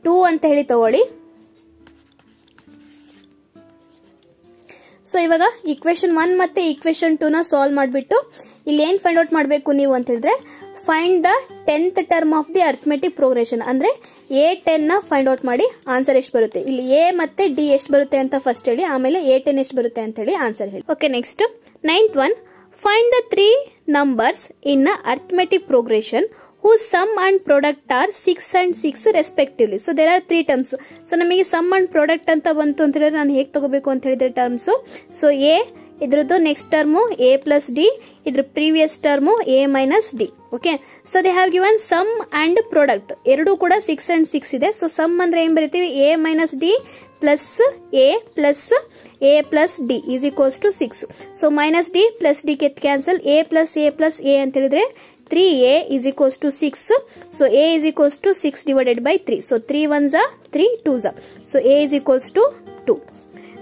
2 ಅಂತ ಹೇಳಿ ತಗೊಳ್ಳಿ. ಸೊ ಇವಾಗ ಈಕ್ವೇಶನ್ 1 ಮತ್ತೆ ಈಕ್ವೇಶನ್ 2 ನ ಸಾಲ್ವ್ ಮಾಡಿಬಿಟ್ಟು ಇಲ್ಲಿ ಏನ್ ಫೈಂಡ್ ಔಟ್ ಮಾಡಬೇಕು ನೀವು ಅಂತ ಹೇಳಿದ್ರೆ, find the 10th term of the arithmetic progression ಅಂದ್ರೆ A10 ನ ಫೈಂಡ್ ಔಟ್ ಮಾಡಿ ಆನ್ಸರ್ ಎಷ್ಟು ಬರುತ್ತೆ. ಇಲ್ಲಿ A ಮತ್ತೆ D ಎಷ್ಟು ಬರುತ್ತೆ ಅಂತ ಫಸ್ಟ್ ಹೇಳಿ, ಆಮೇಲೆ A10 ಎಷ್ಟು ಬರುತ್ತೆ ಅಂತ ಹೇಳಿ ಆನ್ಸರ್ ಹೇಳಿ. Okay, next 9th one. Find the 3 numbers in arithmetic progression whose sum and product are 6 and 6 respectively. So there are 3 terms. So ನಮಗೆ sum and product ಅಂತ ಬಂತು ಅಂತ ಹೇಳಿದ್ರೆ ನಾನು ಹೇಗೆ ತಗೋಬೇಕು ಅಂತ ಹೇಳಿದ್ರೆ ಟರ್ಮ್ಸ್. ಸೊ A ಇದ್ರದ್ದು next term A plus D, ಇದ್ರ previous term A minus D. Okay, so they have given sum and product ಎರಡು ಕೂಡ 6 and 6 ಇದೆ. ಸೊ ಸಮ್ ಅಂದ್ರೆ ಏನ್ ಬರೀತೀವಿ, A minus D plus A plus A plus D is equals to 6. So minus D plus D get cancel, A plus A ಅಂತ ಹೇಳಿದ್ರೆ 3A is equals to 6. So A is equals to 6 divided by 3. So 3 ones are 3 twos are. So A is equals to 2.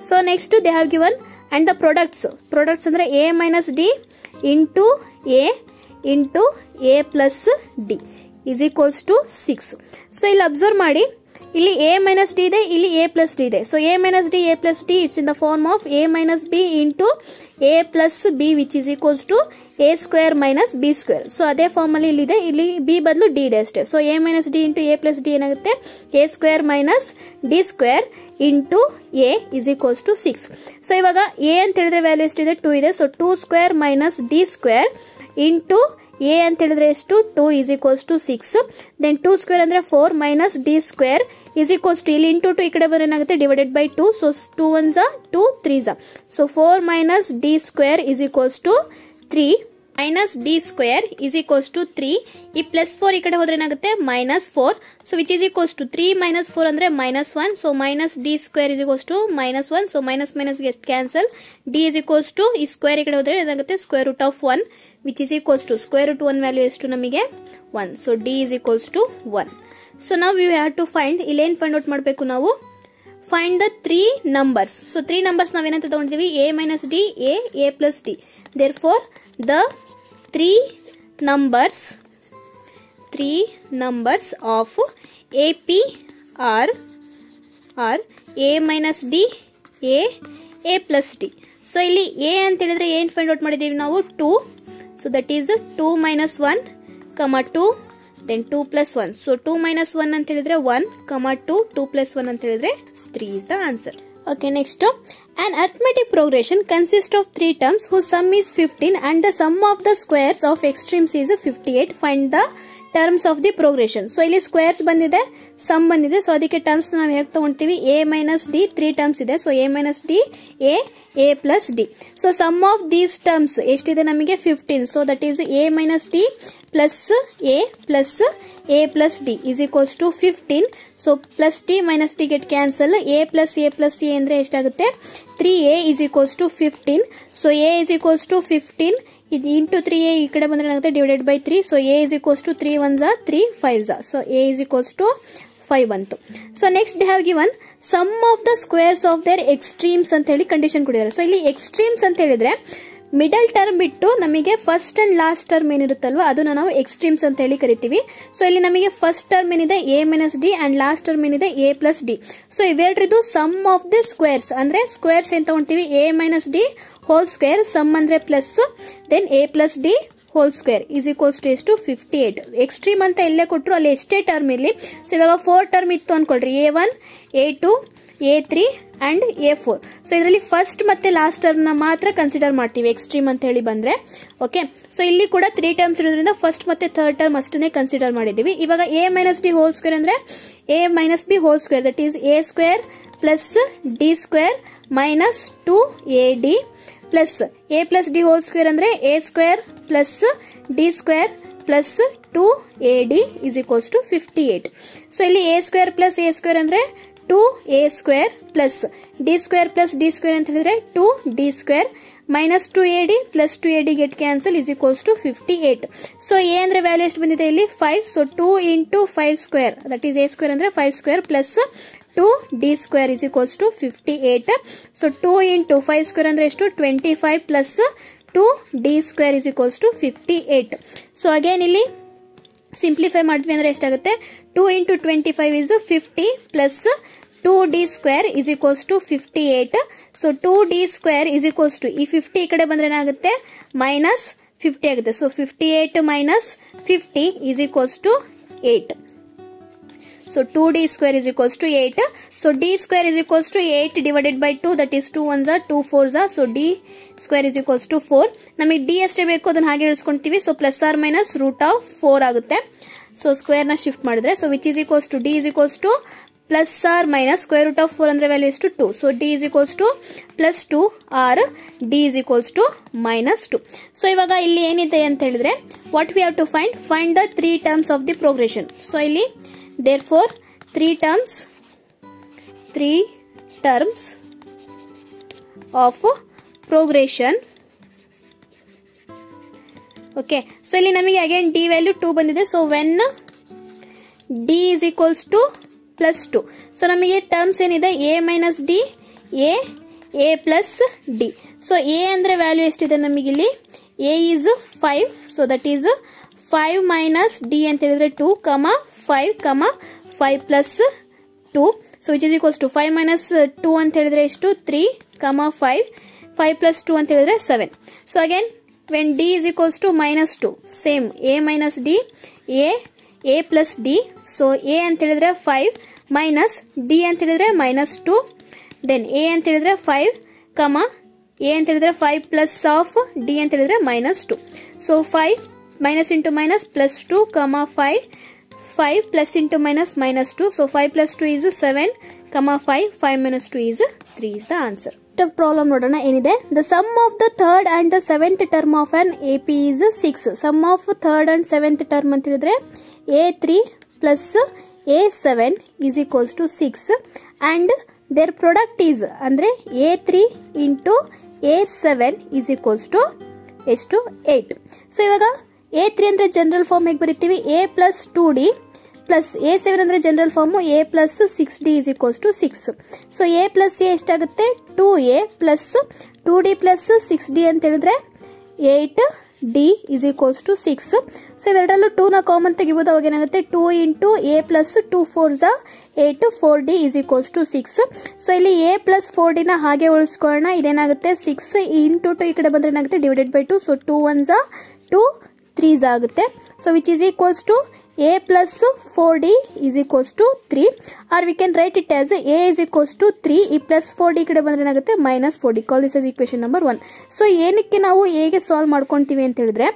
So next they have given and the products ಅಂದ್ರೆ A minus D into A plus D is equals to 6. So ಇಲ್ಲಿ observe ಮಾಡಿ, ಇಲ್ಲಿ A minus D ಇದೆ, ಇಲ್ಲಿ A plus D ಇದೆ. So A minus D it's in the form of A minus B into A plus B which is equals to A square minus B square. So ಅದೇ form ಅಲ್ಲಿ ಇಲ್ಲಿದೆ, ಇಲ್ಲಿ B ಬದಲು D ಇದೆ ಅಷ್ಟೇ. So A minus D into A plus D ಏನಾಗುತ್ತೆ, A square minus D square into A is equals to 6. So ಇವಾಗ A ಅಂತ ಹೇಳಿದ್ರೆ ವ್ಯಾಲ್ಯೂ ಎಷ್ಟಿದೆ, 2 ಇದೆ. So 2 square minus D square into A ಅಂತ ಹೇಳಿದ್ರೆ ಎಷ್ಟು, 2 is equals to 6. then 2 square ಅಂದ್ರೆ 4 minus D square is equals to ಇಲ್ಲಿ into 2 ಈ ಕಡೆ ಬರೋ ಏನಾಗುತ್ತೆ divided by 2. So 2 ones are 2 3s are. So 4 minus D square is equals to 3 minus D square is equals to 3. ಈ plus 4 ಈ ಕಡೆ ಹೋದ್ರೆ ಏನಾಗುತ್ತೆ minus 4. So which is equals to 3 minus 4 ಅಂದ್ರೆ minus 1. So minus D square is equals to minus 1. So minus minus get cancel. D is equals to ಈ square ಈ ಕಡೆ ಹೋದ್ರೆ ಏನಾಗುತ್ತೆ square root of 1 which is equals to square root 1 value ಎಷ್ಟು ನಮಗೆ 1. So D is equals to 1. So ನಾವು you have to find, ಇಲ್ಲಿ ಏನ್ ಫೈಂಡ್ ಔಟ್ ಮಾಡಬೇಕು ನಾವು, find the 3 numbers. So 3 numbers ನಾವೇನಂತ ತಗೊಂಡಿದೀವಿ, a minus d, a plus d. therefore the 3 numbers of AP are a minus d, a plus d. So ಇಲ್ಲಿ a ಅಂತ ಹೇಳಿದ್ರೆ ಏನ್ find out ಮಾಡಿದೀವಿ ನಾವು, 2. So that is 2 minus 1, 2, then 2 plus 1. So 2 minus 1 ಅಂತ ಹೇಳಿದ್ರೆ 1, 2, 2 plus 1 ಅಂತ ಹೇಳಿದ್ರೆ 3 is the answer. Okay, next. An arithmetic progression consists of 3 terms whose sum is 15 and the sum of the squares of extremes is 58. Find the terms of the progression. So ಇಲ್ಲಿ squares ಬಂದಿದೆ, sum ಬಂದಿದೆ. So ಅದಕ್ಕೆ terms ನಾವು ಹೇಗೆ ತಗೊಂತೀವಿ, a minus d 3 terms ಇದೆ. So a minus d, a plus d. So sum of these terms ಎಷ್ಟಿದೆ ನಮಗೆ 15. So that is a minus d plus a plus d is equals to 15. So plus d minus d get cancel. a plus a ಅಂದ್ರೆ ಎಷ್ಟಾಗುತ್ತೆ, 3a is equals to 15. So a is equals to 15 ಇದು into 3a ಈ ಕಡೆ ಬಂದ್ರೆ ಏನಾಗುತ್ತೆ, divided by 3. So a is equals to 3 1s are 3 5s are. So a is equals to 5 ಬಂತು. So next they have given sum of the squares of their extremes ಅಂತ ಹೇಳಿ condition ಕೊಟ್ಟಿದ್ದಾರೆ. So ಇಲ್ಲಿ extremes ಅಂತ ಹೇಳಿದ್ರೆ middle term ಬಿಟ್ಟು ನಮಗೆ first and last term ಏನಿರುತ್ತಲ್ವಾ ಅದನ್ನ ನಾವು ಎಕ್ಸ್ಟ್ರೀಮ್ಸ್ ಅಂತ ಹೇಳಿ ಕರಿತೀವಿ. ಸೊ ಇಲ್ಲಿ ನಮಗೆ ಫಸ್ಟ್ ಟರ್ಮ್ ಏನಿದೆ a minus d and last term ಏನಿದೆ a plus d. ಸೊ ಇವೆರಡರದು ಸಮ್ ಆಫ್ ದಿ ಸ್ಕ್ವೇರ್ಸ್ ಅಂದ್ರೆ ಸ್ಕ್ವೇರ್ಸ್ ಏನ್ ತಗೊಂತೀವಿ, a minus d whole square, sum ಅಂದ್ರೆ plus, then a plus d whole square is equals to ಎಷ್ಟು 58. Extreme ಅಂತ ಎಲ್ಲೇ ಕೊಟ್ಟರು ಅಲ್ಲಿ ಎಷ್ಟೇ ಟರ್ಮ್ ಇರಲಿ. ಸೊ ಇವಾಗ 4 ಟರ್ಮ್ ಇತ್ತು ಅನ್ಕೊಳ್ರಿ, a1, a2, a3 and a4. So ಇದರಲ್ಲಿ ಫಸ್ಟ್ ಮತ್ತೆ ಲಾಸ್ಟ್ ಟರ್ಮ್ ನ ಮಾತ್ರ ಕನ್ಸಿಡರ್ ಮಾಡ್ತೀವಿ ಎಕ್ಸ್ಟ್ರೀಮ್ ಅಂತ ಹೇಳಿ ಬಂದ್ರೆ. ಓಕೆ, ಸೊ ಇಲ್ಲಿ ಕೂಡ 3 ಟರ್ಮ್ಸ್ ಇರೋದ್ರಿಂದ ಫಸ್ಟ್ ಮತ್ತೆ ಥರ್ಡ್ ಟರ್ಮ್ ಅಷ್ಟನ್ನೇ ಕನ್ಸಿಡರ್ ಮಾಡಿದೀವಿ. ಇವಾಗ a minus d whole square ಅಂದ್ರೆ a minus b whole square, that is a square plus d square minus 2ad plus a plus d whole square ಅಂದ್ರೆ a square plus d square plus 2ad is equals to 58. So ಇಲ್ಲಿ a square plus a square ಅಂದ್ರೆ 2a square plus d square plus d square ಅಂತ ಹೇಳಿದ್ರೆ 2d square minus 2ad plus 2ad get cancel is equals to 58. So a ಅಂದ್ರೆ value ಎಷ್ಟು ಬಂದಿದೆ ಇಲ್ಲಿ 5. So 2 into 5 square that is a square ಅಂದ್ರೆ 5 square plus 2d square is equals to 58. So 2 into 5 square ಅಂದ್ರೆ ಎಷ್ಟು 25 plus 2d square is equals to 58. So again ಇಲ್ಲಿ simplify ಮಾಡಿದ್ವಿ ಅಂದ್ರೆ ಎಷ್ಟಾಗುತ್ತೆ, 2 into 25 is 50 plus 2d square is equals to 58. So 2d square is equals to ಈ 50 ಈ ಕಡೆ ಬಂದ್ರೆ ಏನಾಗುತ್ತೆ ಮೈನಸ್ 50 ಆಗುತ್ತೆ. So 58 minus 50 is equals to 8. So 2d square is equals to 8. So d square is equals to 8 divided by 2, that is 2 1s are 2 4s are. So d square is equals to 4. ನಮಗೆ d ಅಷ್ಟೇ ಬೇಕು ಅದನ್ನ ಹಾಗೆ ಇಳಿಸ್ಕೊಂತೀವಿ. So plus or minus root of 4 ಆಗುತ್ತೆ. So square ನ shift ಮಾಡಿದ್ರೆ so which is equals to d is equals to plus or minus square root of 4 ಅಂದ್ರೆ ವ್ಯಾಲ್ಯೂ ಎಷ್ಟು 2. So d is equals to plus 2 or d is equals to minus 2. So ಇವಾಗ ಇಲ್ಲಿ ಏನಿದೆ ಅಂತ ಹೇಳಿದ್ರೆ what we have to find the 3 terms of the progression. So ಇಲ್ಲಿ therefore 3 terms of progression. Okay, so ಇಲ್ಲಿ ನಮಗೆ again d value 2 ಬಂದಿದೆ. So when d is equals to plus 2, so ನಮಗೆ ಟರ್ಮ್ಸ್ ಏನಿದೆ a minus d, a plus d. so a ಅಂದ್ರೆ value ಎಷ್ಟಿದೆ ನಮಗೆ ಇಲ್ಲಿ a is 5. so that is 5 minus d ಅಂತ ಹೇಳಿದ್ರೆ 2, 5 plus 2. so which is equals to 5 minus 2 ಅಂತ ಹೇಳಿದ್ರೆ ಎಷ್ಟು 3, 5 plus 2 ಅಂತ ಹೇಳಿದ್ರೆ 7. so again when d is equals to minus 2, same a minus d, a plus d. so a ಅಂತ ಹೇಳಿದ್ರೆ 5 minus d ಅಂತ ಹೇಳಿದ್ರೆ minus 2, then a ಅಂತ ಹೇಳಿದ್ರೆ 5, a ಅಂತ ಹೇಳಿದ್ರೆ 5 plus of d ಅಂತ ಹೇಳಿದ್ರೆ minus 2. so 5 minus into minus plus 2, 5 plus into minus minus 2. so 5 plus 2 is 7, 5 minus 2 is 3 is the answer. Problem ನೋಡೋಣ ಏನಿದೆ. The sum of the third and the seventh term of an AP is 6. Sum of third and seventh term ಅಂತ ಹೇಳಿದ್ರೆ A3 plus A7 is equals to 6 and their product is ಅಂದ್ರೆ A3 into A7 is equals to ಎಷ್ಟು 8. So ಇವಾಗ A3 ಅಂದ್ರೆ general form ಹೇಗೆ ಬರೀತೀವಿ, A plus 2D plus A7 ಅಂದ್ರೆ general form A plus 6D is equals to 6. So A plus A ಎಷ್ಟಾಗುತ್ತೆ 2A plus 2D plus 6D ಅಂತ ಹೇಳಿದ್ರೆ 8D is equals to 6. So ಇವೆರಡರಲ್ಲೂ 2 ನ ಕಾಮನ್ ತೆಗಿಬಹುದು. ಅವಾಗ ಏನಾಗುತ್ತೆ 2 into A plus 2 4 8 4D is equals to 6. So ಇಲ್ಲಿ A plus 4D ನ ಹಾಗೆ ಉಳಿಸ್ಕೊಳ್ಳೋಣ. ಇದೇನಾಗುತ್ತೆ 6 ಇಂಟು 2 ಈ ಕಡೆ ಬಂದ್ರೆ ಏನಾಗುತ್ತೆ ಡಿವೈಡೆಡ್ ಬೈ 2. ಸೊ 2 1 2 3 ಆಗುತ್ತೆ. So which is equals to A plus 4D is equals to 3, or we can write it as A is equals to 3 ಈ plus 4D ಕಡೆ ಬಂದ್ರೆ ಏನಾಗುತ್ತೆ minus 4D. Call this as equation number 1. So ಏನಕ್ಕೆ ನಾವು A ಗೆ solve ಮಾಡ್ಕೊಂತೀವಿ ಅಂತ ಹೇಳಿದ್ರೆ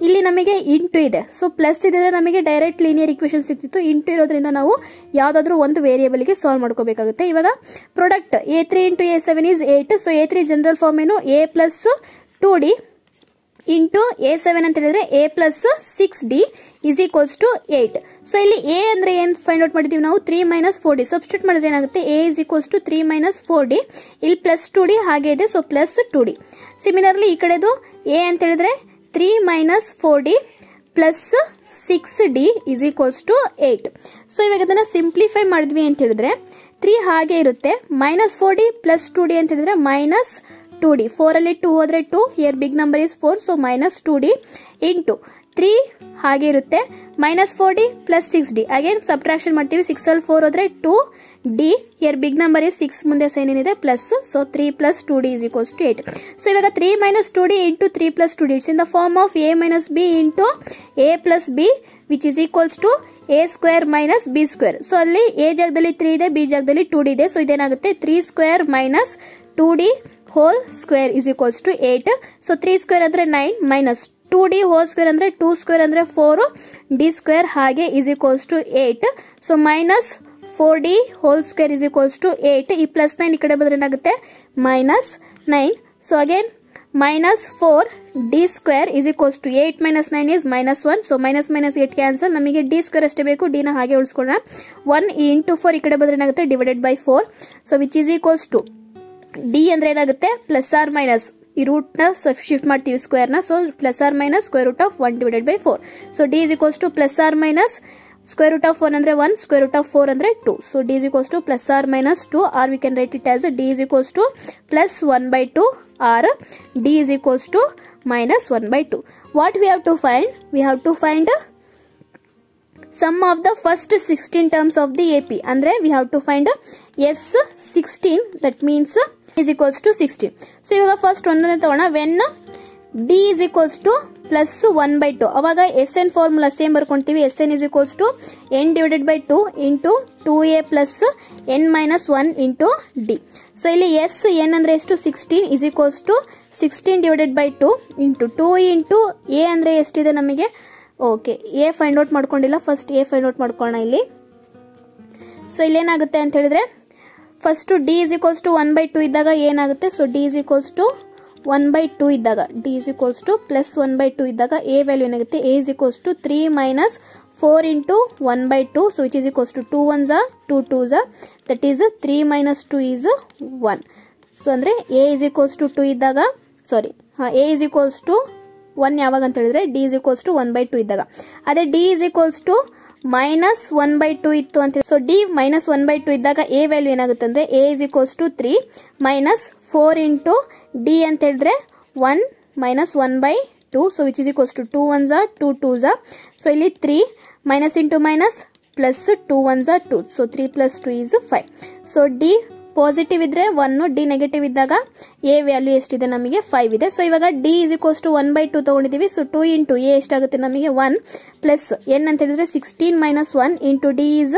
ಇಲ್ಲಿ ನಮಗೆ ಇಂಟು ಇದೆ. ಸೊ ಪ್ಲಸ್ ಇದ್ರೆ ನಮಗೆ ಡೈರೆಕ್ಟ್ ಲೀನಿಯರ್ ಇಕ್ವೇಶನ್ ಸಿಗ್ತಿತ್ತು. ಇಂಟು ಇರೋದ್ರಿಂದ ನಾವು ಯಾವ್ದಾದ್ರು ಒಂದು ವೇರಿಯೇಬಲ್ ಗೆ ಸಾಲ್ವ್ ಮಾಡ್ಕೋಬೇಕಾಗುತ್ತೆ. ಇವಾಗ product A3 into A7 is 8. So A3 general form ಏನು A plus 2D into A7 ಅಂತ ಹೇಳಿದ್ರೆ A plus 6D is equals to 8. So ಇಲ್ಲಿ A ಅಂದ್ರೆ ಏನ್ ಫೈಂಡ್ ಔಟ್ ಮಾಡಿದೀವಿ ನಾವು 3 ಮೈನಸ್ 4D ಸಬ್ಸ್ಟಿಟ್ಯೂಟ್ ಮಾಡಿದ್ರೆ ಏನಾಗುತ್ತೆ A is equals to 3 minus 4D. ಇಲ್ಲಿ ಪ್ಲಸ್ 2D ಹಾಗೆ ಇದೆ. So plus 2D. ಸಿಮಿಲರ್ಲಿ ಈ ಕಡೆದು A ಅಂತ ಹೇಳಿದ್ರೆ 3 minus 4D plus 6D is equals to 8. So ಇವಾಗ ಅದನ್ನ ಸಿಂಪ್ಲಿಫೈ ಮಾಡಿದ್ವಿ ಅಂತ ಹೇಳಿದ್ರೆ 3 ಹಾಗೆ ಇರುತ್ತೆ. ಮೈನಸ್ 4D ಪ್ಲಸ್ 2D ಅಂತ ಹೇಳಿದ್ರೆ ಮೈನಸ್ 2D. 4 ಅಲ್ಲಿ 2 ಹೋದ್ರೆ 2. Here big number is 4. So minus 2D into 3 ಹಾಗೆ ಇರುತ್ತೆ. Minus 4D plus 6D again subtraction ಮಾಡ್ತೀವಿ. 6 ಅಲ್ಲಿ 4 ಹೋದ್ರೆ 2D. Here big number is 6 ಮುಂದೆ ಸೈನ್ ಏನಿದೆ plus. So 3 plus 2D is equals to 8. So ಇವಾಗ 3 minus 2D into 3 plus 2D it's in the form of A minus B into A plus B which is equals to A square minus B square. So ಅಲ್ಲಿ A ಜಾಗದಲ್ಲಿ 3 ಇದೆ, B ಜಾಗದಲ್ಲಿ 2D ಇದೆ. So ಇದೇನಾಗುತ್ತೆ 3 square minus 2D whole square is equals to 8. So 3 square ಅಂದ್ರೆ 9 minus 2D whole square ಅಂದ್ರೆ 2 square ಅಂದ್ರೆ 4 D square ಹಾಗೆ is equals to 8. So minus 4D whole square is equals to 8. ಈ plus 9 ಈ ಕಡೆ ಬಂದ್ರೆ ಏನಾಗುತ್ತೆ minus 9. So again minus 4D square is equals to 8 minus 9 is minus 1. So minus minus 8 cancel. ನಮಗೆ D square ಅಷ್ಟೇ ಬೇಕು. D ನ ಹಾಗೆ ಉಳಿಸ್ಕೊಳ್ಳೋಣ. 1 ಇಂಟು 4 ಈ ಕಡೆ ಬಂದ್ರೆ ಏನಾಗುತ್ತೆ divided by 4. So which is equals to D ಅಂದ್ರೆ ಏನಾಗುತ್ತೆ ಪ್ಲಸ್ ಆರ್ ಮೈನಸ್ ಈ ರೂಟ್ ನ ಶಿಫ್ಟ್ ಮಾಡ್ತೀವಿ ಸ್ಕ್ವೇರ್ ನ. So plus or minus square root of 1 divided by 4. So D is equals to plus or minus square root of 1 ಅಂದ್ರೆ 1, square root of 4 ಅಂದ್ರೆ 2. So D is equals to plus or minus 2, or we can write it as D is equals to plus 1 by 2 or D is equals to minus 1 by 2. What we have to find? We have to find sum of the first 16 terms of the AP. ಅಂದ್ರೆ we have to find S16, that means is equals to 16. So ಇವಾಗ first ಒಂದನೇ ತಗೋಣ. when D is equals to plus 1 by 2 ಅವಾಗ SN formula same ಬರ್ಕೊಂತೀವಿ. SN is equals to n divided by 2 into 2A plus n minus 1 into D. So ಇಲ್ಲಿ S n ಅಂದ್ರೆ ಎಷ್ಟು 16 is equals to 16 divided by 2 into 2 into A ಅಂದ್ರೆ ಎಷ್ಟಿದೆ ನಮಗೆ. Okay, A find out ಮಾಡ್ಕೊಂಡಿಲ್ಲ. First A find out ಮಾಡ್ಕೊಳ್ಳೋಣ ಇಲ್ಲಿ. So ಇಲ್ಲಿ ಏನಾಗುತ್ತೆ ಅಂತ ಹೇಳಿದ್ರೆ first D is equals to 1 by 2 ಇದ್ದಾಗ ಏನಾಗುತ್ತೆ. So D is equals to 1 by 2 ಇದ್ದಾಗ D is equals to plus 1 by 2 ಇದ್ದಾಗ A ವ್ಯಾಲ್ಯೂ ಏನಾಗುತ್ತೆ. A is equals to 3 minus 4 into 1 by 2. So which is equals to 2 1s are 2 2s are, that is 3 minus 2 is 1. So ಅಂದ್ರೆ A is equals to 2 ಇದ್ದಾಗ ಸಾರಿ A is equals to 1 ಯಾವಾಗ ಅಂತ ಹೇಳಿದ್ರೆ D is equals to 1 by 2 ಇದ್ದಾಗ. ಅದೇ D is equals to minus 1 by 2 ಇತ್ತು ಅಂತ ಹೇಳಿ. ಸೊ D minus 1 by 2 ಇದ್ದಾಗ A ವ್ಯಾಲ್ಯೂ ಏನಾಗುತ್ತೆ ಅಂದ್ರೆ A is equals to 3 minus 4 into D ಅಂತ ಹೇಳಿದ್ರೆ 1 minus 1 by 2. So which is equals to 2 1s are 2 2s are. So ಇಲ್ಲಿ 3 minus into minus plus 2 1s are 2. So 3 plus 2 is 5. So D positive ಇದ್ರೆ 1, D negative ಇದ್ದಾಗ A value ಎಷ್ಟಿದೆ ನಮಗೆ 5 ಇದೆ. So ಇವಾಗ D is equals to 1 by 2 ತಗೊಂಡಿದ್ದೀವಿ. So 2 into A ಎಷ್ಟಾಗುತ್ತೆ ನಮಗೆ 1 ಪ್ಲಸ್ n ಅಂತ ಹೇಳಿದ್ರೆ 16 minus 1 into D is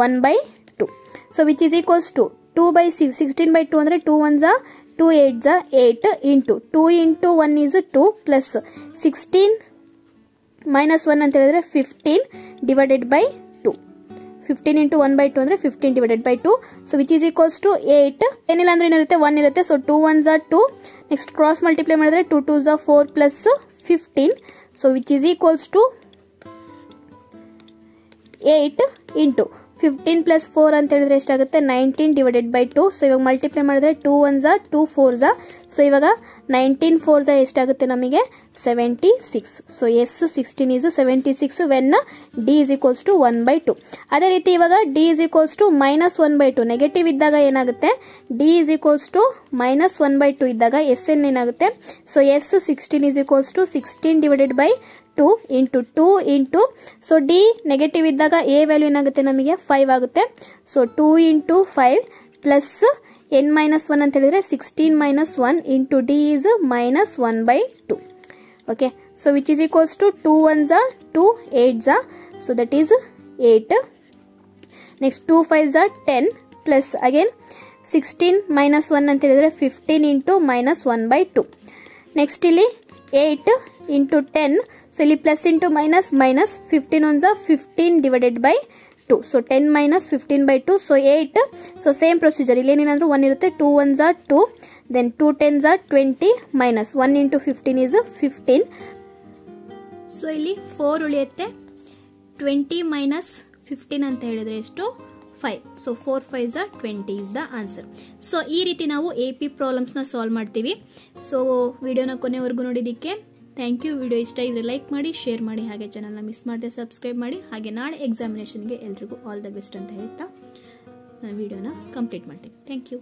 1 by 2. So which is equals to 2 by 6, 16 by 2 ಅಂದ್ರೆ 2 1s are 2 8s are 8 into 2 into 1 is 2 plus 16 minus 1 ಅಂತ ಹೇಳಿದ್ರೆ 15 divided by 2. 15 into 1 by 2 ಅಂದ್ರೆ 15 divided by 2. So which is equals to 8. ಏನಿಲ್ಲ ಅಂದ್ರೆ ಏನಿರುತ್ತೆ 1 ಇರುತ್ತೆ. So 2 1s are 2. Next cross multiply ಮಾಡಿದ್ರೆ 2 2s are 4 plus 15. So which is equals to 8 into 15 plus 4 ಅಂತ ಹೇಳಿದ್ರೆ ಎಷ್ಟಾಗುತ್ತೆ 19 divided by 2. ಸೊ ಇವಾಗ ಮಲ್ಟಿಪ್ಲೈ ಮಾಡಿದ್ರೆ 2 1s are 2 4s are. So ಇವಾಗ 19 4 ಎಷ್ಟಾಗುತ್ತೆ ನಮಗೆ 76. So S 16 is 76 when D is equals to 1/2. ಅದೇ ರೀತಿ ಇವಾಗ D is equals to -1/2 negative ಇದ್ದಾಗ ಏನಾಗುತ್ತೆ, ಡಿ ಇಸ್ ಈಕ್ವಲ್ಸ್ ಟು -1/2 ಇದ್ದಾಗ ಎಸ್ ಎನ್ ಏನಾಗುತ್ತೆ, so S 16 is equals to 16 divided by 2 into 2 into, so D negative ಇದ್ದಾಗ A value ಏನಾಗುತ್ತೆ ನಮಗೆ 5 ಆಗುತ್ತೆ. ಸೊ 2 into 5 ಪ್ಲಸ್ n-1 ಅಂತ ಹೇಳಿದ್ರೆ 16 - 1 into d is -1/2. okay, so which is equals to 2 1s are 2 8s are, so that is 8. next 2 5s are 10 plus again 16 - 1 ಅಂತ ಹೇಳಿದ್ರೆ 15 into -1/2. Next ಇಲ್ಲಿ 8 into 10, ಸೊ ಇಲ್ಲಿ plus into minus minus 15 1s are 15 divided by 2. So 10 - 15/2, so 8. So same procedure ಇಲ್ಲಿ ಏನೇನಾದ್ರೂ 1 ಇರುತ್ತೆ, 2 1s are 2, then 2 10s are 20 minus 1 into 15 is 15. So ಇಲ್ಲಿ 4 ಉಳಿಯುತ್ತೆ, 20 - 15 ಅಂತ ಹೇಳಿದ್ರೆ ಎಷ್ಟು 5. So 4 5s are 20 is the answer. So ಈ ರೀತಿ ನಾವು AP ಪ್ರಾಬ್ಲಮ್ಸ್ ನ ಸಾಲ್ವ್ ಮಾಡ್ತೀವಿ. ಸೊ ವಿಡಿಯೋನ ಕೊನೆವರೆಗೂ ನೋಡಿದ್ದಕ್ಕೆ ಥ್ಯಾಂಕ್ ಯು. ವಿಡಿಯೋ ಇಷ್ಟ ಇದ್ರೆ ಲೈಕ್ ಮಾಡಿ, ಶೇರ್ ಮಾಡಿ, ಹಾಗೆ ಚಾನಲ್ನ ಮಿಸ್ ಮಾಡದೆ ಸಬ್ಸ್ಕ್ರೈಬ್ ಮಾಡಿ. ಹಾಗೆ ನಾಳೆ ಎಕ್ಸಾಮಿನೇಷನ್ಗೆ ಎಲ್ರಿಗೂ ಆಲ್ ದ ಬೆಸ್ಟ್ ಅಂತ ಹೇಳ್ತಾ ನಾನು ವಿಡಿಯೋನ ಕಂಪ್ಲೀಟ್ ಮಾಡ್ತೀನಿ. Thank you.